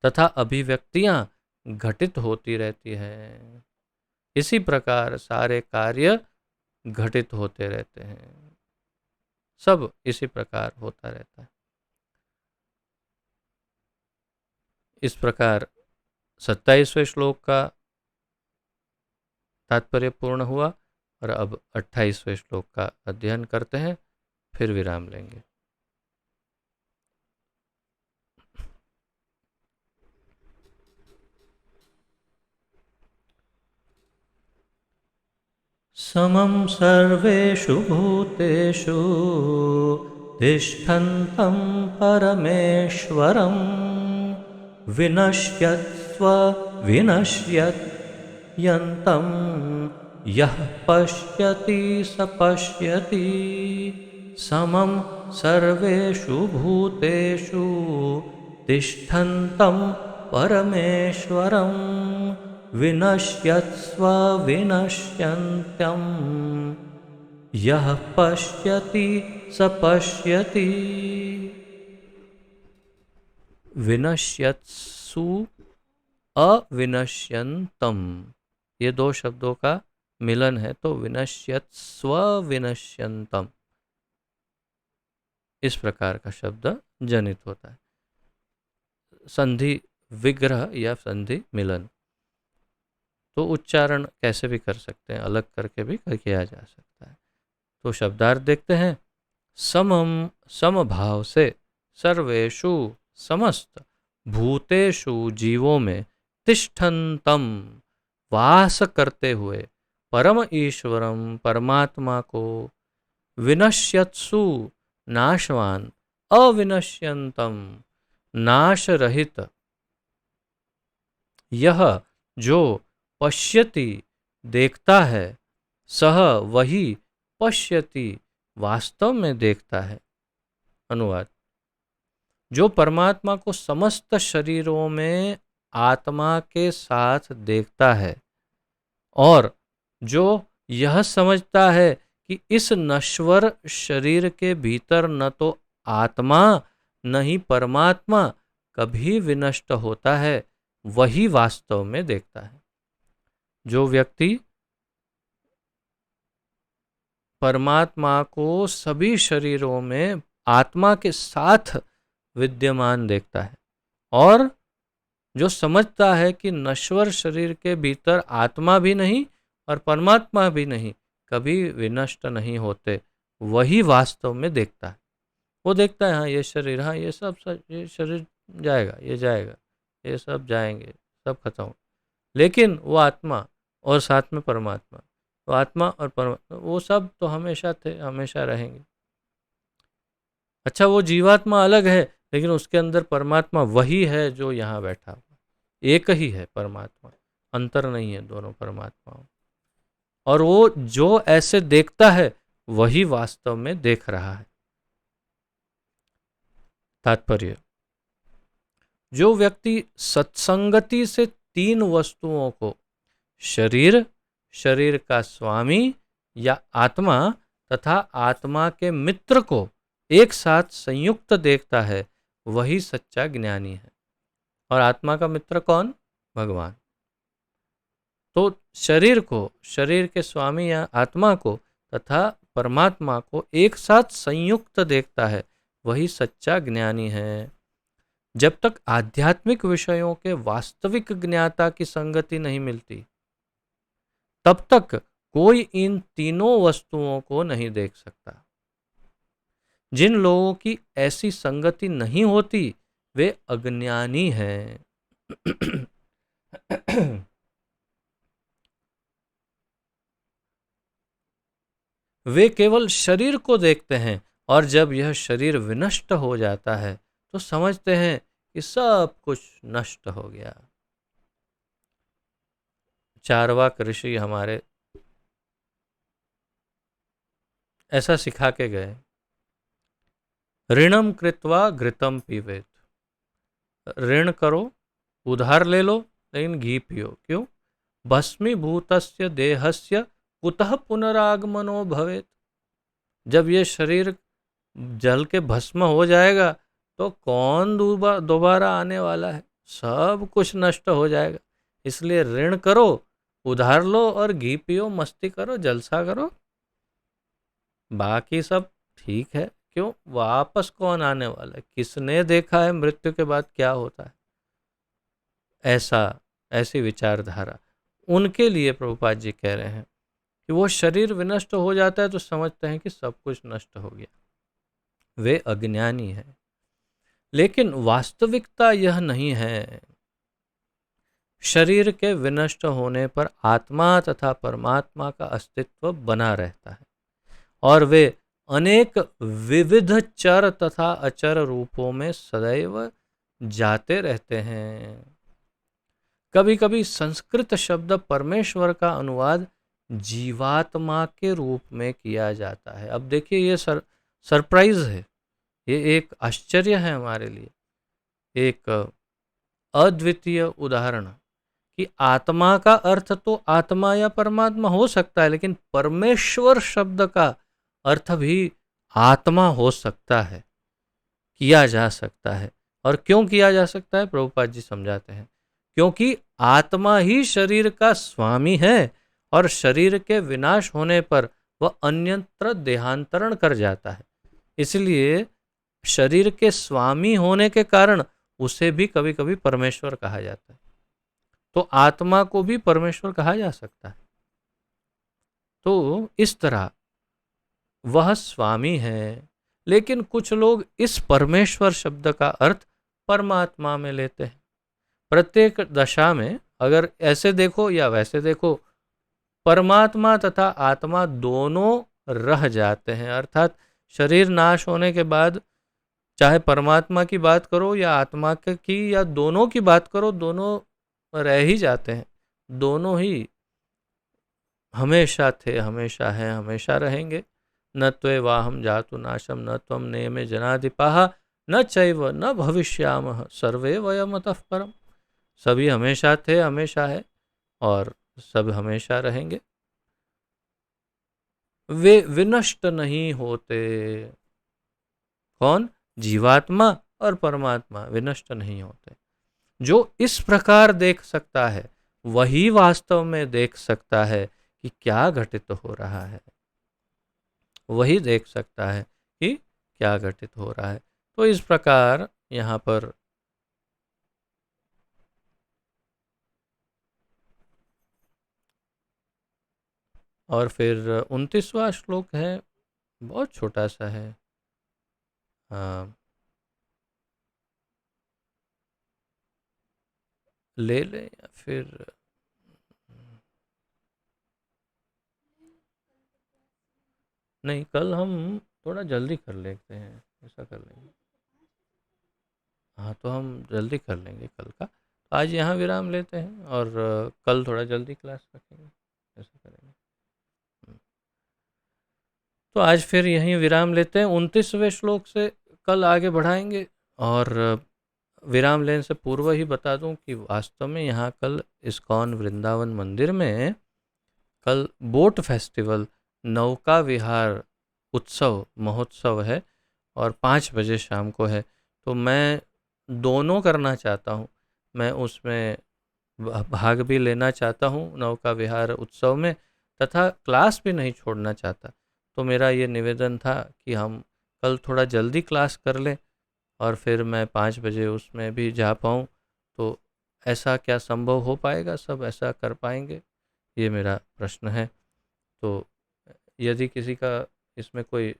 [SPEAKER 1] तथा अभिव्यक्तियां घटित होती रहती हैं। इसी प्रकार सारे कार्य घटित होते रहते हैं, सब इसी प्रकार होता रहता है। इस प्रकार 27वें श्लोक का तात्पर्य पूर्ण हुआ, और अब 28वें श्लोक का अध्ययन करते हैं, फिर विराम लेंगे। समं सर्वेषु भूतेषु तिष्ठन्तं परमेश्वरं विनश्यत्स्व विनश्यन्तं यः पश्यति स पश्यति। समं सर्वेषु भूतेषु तिष्ठन्तं परमेश्वरं विनश्यत्स्व विनश्यन्तं यः पश्यति स पश्यति। विनश्यत्सु अविनश्यन्तम, ये दो शब्दों का मिलन है, तो विनश्यत्स्व विनश्यन्तम इस प्रकार का शब्द जनित होता है। संधि विग्रह या संधि मिलन। तो उच्चारण कैसे भी कर सकते हैं, अलग करके भी किया जा सकता है। तो शब्दार्थ देखते हैं। समम, समभाव से सर्वेषु समस्त भूतेषु जीवों में तिष्ठन्तम, वास करते हुए परम ईश्वरम परमात्मा को विनश्यत्सु नाशवान अविनश्यंतम नाश रहित यह जो पश्यति देखता है, सह वही पश्यति वास्तव में देखता है। अनुवाद: जो परमात्मा को समस्त शरीरों में आत्मा के साथ देखता है और जो यह समझता है कि इस नश्वर शरीर के भीतर न तो आत्मा न ही परमात्मा कभी विनष्ट होता है, वही वास्तव में देखता है। जो व्यक्ति परमात्मा को सभी शरीरों में आत्मा के साथ विद्यमान देखता है और जो समझता है कि नश्वर शरीर के भीतर आत्मा भी नहीं और परमात्मा भी नहीं, कभी विनष्ट नहीं होते, वही वास्तव में देखता है। वो देखता है हाँ ये शरीर, हाँ ये सब ये शरीर जाएगा, ये जाएगा, ये सब जाएंगे, सब खत्म, लेकिन वो आत्मा और साथ में परमात्मा, तो आत्मा और परमात्मा वो सब तो हमेशा थे, हमेशा रहेंगे। अच्छा, वो जीवात्मा अलग है लेकिन उसके अंदर परमात्मा वही है जो यहाँ बैठा हुआ, एक ही है परमात्मा, अंतर नहीं है दोनों परमात्माओं। और वो जो ऐसे देखता है वही वास्तव में देख रहा है। तात्पर्य: जो व्यक्ति सत्संगति से तीन वस्तुओं को, शरीर, शरीर का स्वामी या आत्मा तथा आत्मा के मित्र को एक साथ संयुक्त देखता है, वही सच्चा ज्ञानी है। और आत्मा का मित्र कौन? भगवान। तो शरीर को, शरीर के स्वामी या आत्मा को तथा परमात्मा को एक साथ संयुक्त देखता है, वही सच्चा ज्ञानी है। जब तक आध्यात्मिक विषयों के वास्तविक ज्ञाता की संगति नहीं मिलती, तब तक कोई इन तीनों वस्तुओं को नहीं देख सकता। जिन लोगों की ऐसी संगति नहीं होती, वे अज्ञानी हैं। वे केवल शरीर को देखते हैं और जब यह शरीर विनष्ट हो जाता है तो समझते हैं कि सब कुछ नष्ट हो गया। चारवाक ऋषि हमारे ऐसा सिखा के गए, ऋणम कृत्वा घृतम पीवेत। ऋण करो, उधार ले लो, लेकिन घी पियो। क्यों? भस्मीभूतस्य देहस्य कुतः पुनरागमनो भवेत। जब ये शरीर जल के भस्म हो जाएगा तो कौन दोबारा आने वाला है? सब कुछ नष्ट हो जाएगा। इसलिए ऋण करो, उधार लो और घी पियो, मस्ती करो, जलसा करो, बाकी सब ठीक है। क्यों? वापस कौन आने वाला है? किसने देखा है मृत्यु के बाद क्या होता है? ऐसी विचारधारा उनके लिए प्रभुपाद जी कह रहे हैं कि वो शरीर विनष्ट हो जाता है तो समझते हैं कि सब कुछ नष्ट हो गया, वे अज्ञानी हैं। लेकिन वास्तविकता यह नहीं है। शरीर के विनष्ट होने पर आत्मा तथा परमात्मा का अस्तित्व बना रहता है और वे अनेक विविध चर तथा अचर रूपों में सदैव जाते रहते हैं। कभी कभी संस्कृत शब्द परमेश्वर का अनुवाद जीवात्मा के रूप में किया जाता है। अब देखिए, ये सरप्राइज है, ये एक आश्चर्य है हमारे लिए, एक अद्वितीय उदाहरण कि आत्मा का अर्थ तो आत्मा या परमात्मा हो सकता है, लेकिन परमेश्वर शब्द का अर्थ भी आत्मा हो सकता है, किया जा सकता है। और क्यों किया जा सकता है? प्रभुपाद जी समझाते हैं, क्योंकि आत्मा ही शरीर का स्वामी है और शरीर के विनाश होने पर वह अन्यत्र देहांतरण कर जाता है। इसलिए शरीर के स्वामी होने के कारण उसे भी कभी कभी परमेश्वर कहा जाता है। तो आत्मा को भी परमेश्वर कहा जा सकता है। तो इस तरह वह स्वामी है। लेकिन कुछ लोग इस परमेश्वर शब्द का अर्थ परमात्मा में लेते हैं। प्रत्येक दशा में अगर ऐसे देखो या वैसे देखो, परमात्मा तथा आत्मा दोनों रह जाते हैं। अर्थात शरीर नाश होने के बाद चाहे परमात्मा की बात करो या आत्मा की या दोनों की बात करो, दोनों रह ही जाते हैं। दोनों ही हमेशा थे, हमेशा हैं, हमेशा रहेंगे। न त्वेवाहं जातु नाशम न त्वं नेमे जनाधिपाः न चैव न भविष्यामः सर्वे वयमतः परम। सभी हमेशा थे, हमेशा है और सब हमेशा रहेंगे। वे विनष्ट नहीं होते। कौन? जीवात्मा और परमात्मा विनष्ट नहीं होते। जो इस प्रकार देख सकता है वही वास्तव में देख सकता है कि क्या घटित हो रहा है। वही देख सकता है कि क्या घटित हो रहा है। तो इस प्रकार यहाँ पर और फिर 29वां श्लोक है, बहुत छोटा सा है। ले ले या फिर नहीं, कल हम थोड़ा जल्दी कर लेते हैं, ऐसा कर लेंगे। हाँ, तो हम जल्दी कर लेंगे कल का। तो आज यहाँ विराम लेते हैं और कल थोड़ा जल्दी क्लास रखेंगे, ऐसा करेंगे। तो आज फिर यहीं विराम लेते हैं। 29वें श्लोक से कल आगे बढ़ाएंगे। और विराम लेने से पूर्व ही बता दूं कि वास्तव में यहाँ कल इस्कॉन वृंदावन मंदिर में कल बोट फेस्टिवल, नौका विहार उत्सव महोत्सव है और 5 बजे शाम को है। तो मैं दोनों करना चाहता हूँ। मैं उसमें भाग भी लेना चाहता हूँ नौका विहार उत्सव में, तथा क्लास भी नहीं छोड़ना चाहता। तो मेरा ये निवेदन था कि हम कल थोड़ा जल्दी क्लास कर लें और फिर मैं 5 बजे उसमें भी जा पाऊँ। तो ऐसा क्या संभव हो पाएगा? सब ऐसा कर पाएंगे? ये मेरा प्रश्न है। तो यदि किसी का इसमें कोई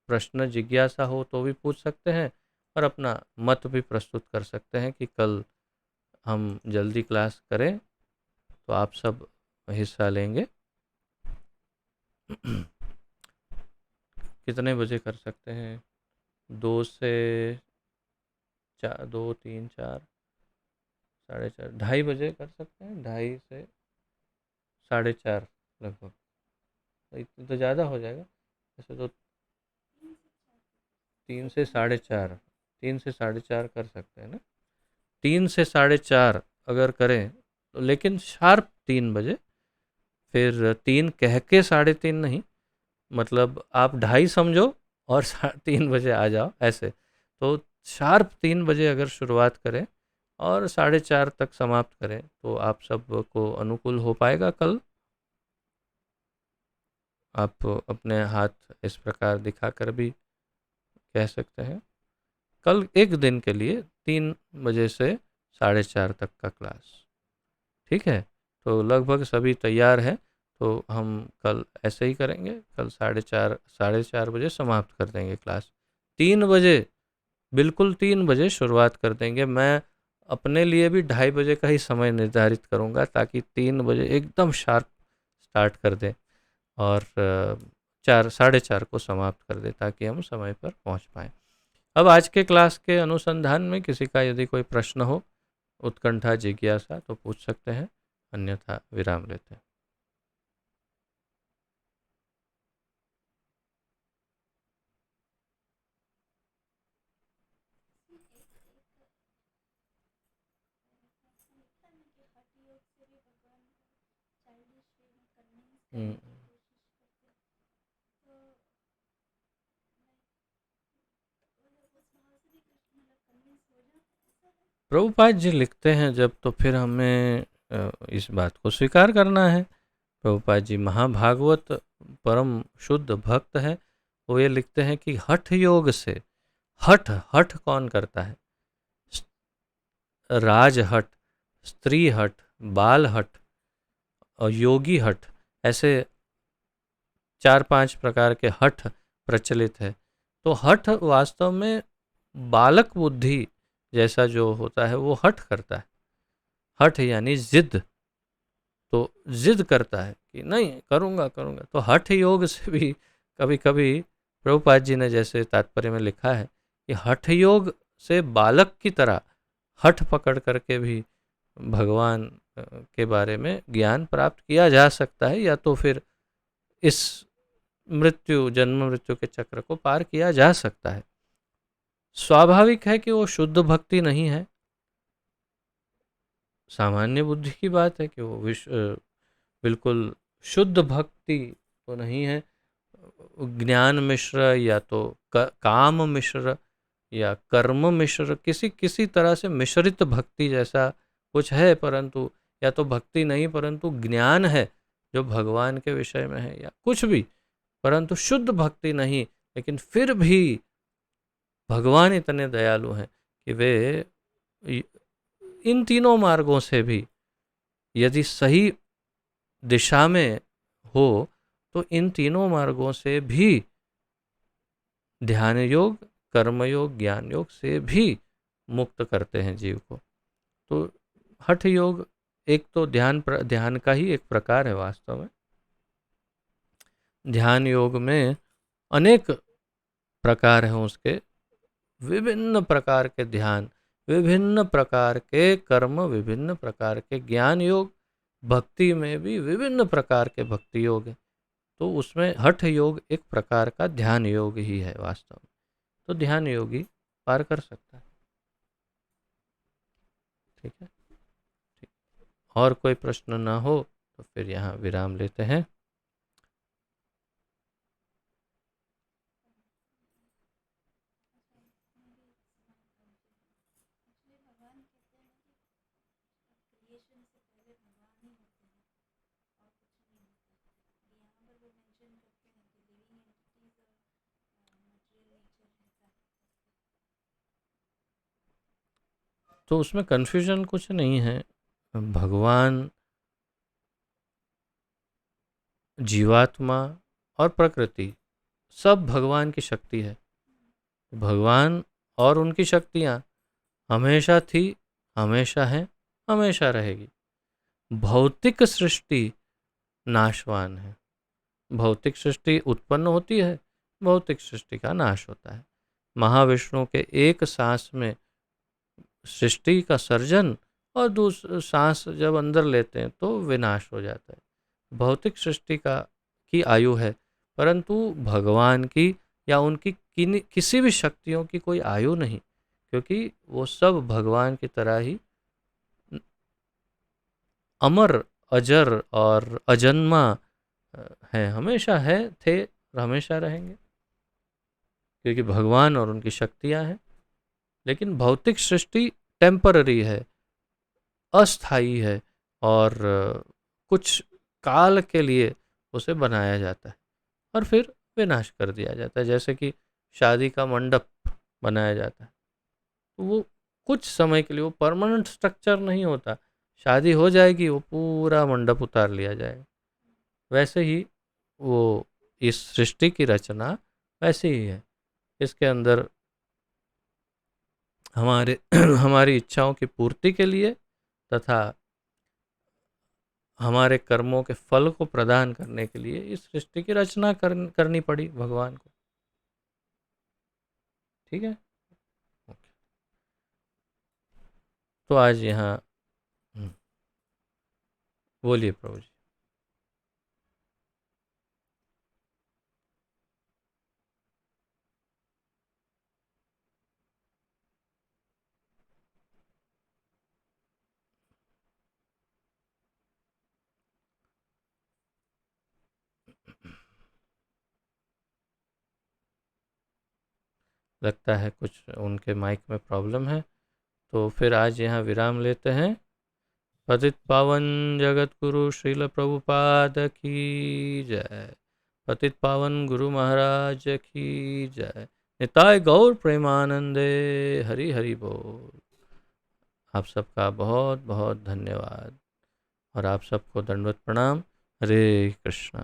[SPEAKER 1] प्रश्न जिज्ञासा हो तो भी पूछ सकते हैं और अपना मत भी प्रस्तुत कर सकते हैं कि कल हम जल्दी क्लास करें तो आप सब हिस्सा लेंगे। कितने बजे कर सकते हैं? 2 से 4, 2, 3, 4, 4:30, 2:30 बजे कर सकते हैं। 2:30 से 4:30 लगभग। तो इतना तो ज़्यादा हो जाएगा वैसे तो। 3 से 4:30, 3 से 4:30 कर सकते हैं ना। 3 से 4:30 अगर करें तो, लेकिन शार्प 3 बजे। फिर 3 कह के 3:30 नहीं, मतलब आप 2:30 समझो और 3 बजे आ जाओ ऐसे। तो शार्प 3 बजे अगर शुरुआत करें और 4:30 तक समाप्त करें तो आप सबको अनुकूल हो पाएगा कल। आप अपने हाथ इस प्रकार दिखाकर भी कह सकते हैं। कल एक दिन के लिए 3 बजे से 4:30 तक का क्लास, ठीक है? तो लगभग सभी तैयार हैं। तो हम कल ऐसे ही करेंगे। कल 4:30 बजे समाप्त कर देंगे क्लास। 3 बजे, बिल्कुल 3 बजे शुरुआत कर देंगे। मैं अपने लिए भी 2:30 बजे का ही समय निर्धारित करूंगा ताकि 3 बजे एकदम शार्प स्टार्ट कर दें और 4:30 को समाप्त कर दें ताकि हम समय पर पहुंच पाएँ। अब आज के क्लास के अनुसंधान में किसी का यदि कोई प्रश्न हो, उत्कंठा, जिज्ञासा तो पूछ सकते हैं, अन्यथा विराम लेते हैं। हम्म। प्रभुपाद जी लिखते हैं जब, तो फिर हमें इस बात को स्वीकार करना है। प्रभुपाद जी महाभागवत परम शुद्ध भक्त हैं। वो ये लिखते हैं कि हठ योग से, हठ हठ कौन करता है? राजहट, स्त्री हट, बाल हट और योगी हट, ऐसे 4-5 प्रकार के हठ प्रचलित है। तो हठ वास्तव में बालक बुद्धि जैसा जो होता है वो हठ करता है। हठ यानी जिद, तो जिद करता है कि नहीं करूँगा करूँगा। तो हठ योग से भी कभी कभी प्रभुपाद जी ने जैसे तात्पर्य में लिखा है कि हठ योग से बालक की तरह हठ पकड़ करके भी भगवान के बारे में ज्ञान प्राप्त किया जा सकता है, या तो फिर इस मृत्यु जन्म मृत्यु के चक्र को पार किया जा सकता है। स्वाभाविक है कि वो शुद्ध भक्ति नहीं है, सामान्य बुद्धि की बात है कि वो बिल्कुल शुद्ध भक्ति तो नहीं है। ज्ञान मिश्र या तो काम मिश्र या कर्म मिश्र, किसी किसी तरह से मिश्रित भक्ति जैसा कुछ है, परंतु या तो भक्ति नहीं परंतु ज्ञान है जो भगवान के विषय में है, या कुछ भी, परंतु शुद्ध भक्ति नहीं। लेकिन फिर भी भगवान इतने दयालु हैं कि वे इन तीनों मार्गों से भी यदि सही दिशा में हो तो इन तीनों मार्गों से भी, ध्यान योग, कर्म योग, ज्ञान योग से भी मुक्त करते हैं जीव को। तो हठ योग एक तो ध्यान का ही एक प्रकार है वास्तव में। ध्यान योग में अनेक प्रकार हैं उसके, विभिन्न प्रकार के ध्यान, विभिन्न प्रकार के कर्म, विभिन्न प्रकार के ज्ञान योग, भक्ति में भी विभिन्न प्रकार के भक्ति योग है। तो उसमें हठ योग एक प्रकार का ध्यान योग ही है वास्तव में। तो ध्यान योगी पार कर सकता है। ठीक है, ठीक। और कोई प्रश्न ना हो तो फिर यहाँ विराम लेते हैं। तो उसमें कन्फ्यूजन कुछ नहीं है। भगवान, जीवात्मा और प्रकृति सब भगवान की शक्ति है। भगवान और उनकी शक्तियाँ हमेशा थी, हमेशा है, हमेशा रहेगी। भौतिक सृष्टि नाशवान है। भौतिक सृष्टि उत्पन्न होती है, भौतिक सृष्टि का नाश होता है। महाविष्णु के एक सांस में सृष्टि का सर्जन और दूसरा सांस जब अंदर लेते हैं तो विनाश हो जाता है। भौतिक सृष्टि की आयु है, परंतु भगवान की या उनकी किसी भी शक्तियों की कोई आयु नहीं, क्योंकि वो सब भगवान की तरह ही अमर, अजर और अजन्मा है, हमेशा है, थे और हमेशा रहेंगे, क्योंकि भगवान और उनकी शक्तियां हैं। लेकिन भौतिक सृष्टि टेम्पररी है, अस्थाई है, और कुछ काल के लिए उसे बनाया जाता है और फिर विनाश कर दिया जाता है। जैसे कि शादी का मंडप बनाया जाता है, तो वो कुछ समय के लिए, वो परमानेंट स्ट्रक्चर नहीं होता। शादी हो जाएगी, वो पूरा मंडप उतार लिया जाएगा। वैसे ही वो इस सृष्टि की रचना वैसे ही है। इसके अंदर हमारे हमारी इच्छाओं की पूर्ति के लिए तथा हमारे कर्मों के फल को प्रदान करने के लिए इस सृष्टि की रचना करनी पड़ी भगवान को। ठीक है, तो आज यहाँ बोलिए प्रभु जी। लगता है कुछ उनके माइक में प्रॉब्लम है, तो फिर आज यहाँ विराम लेते हैं। पतित पावन जगत गुरु श्रील प्रभुपाद की जय। पतित पावन गुरु महाराज की जय। निताय गौर प्रेमानंदे। हरि हरि बोल। आप सबका बहुत बहुत धन्यवाद और आप सबको दंडवत प्रणाम। हरे कृष्णा।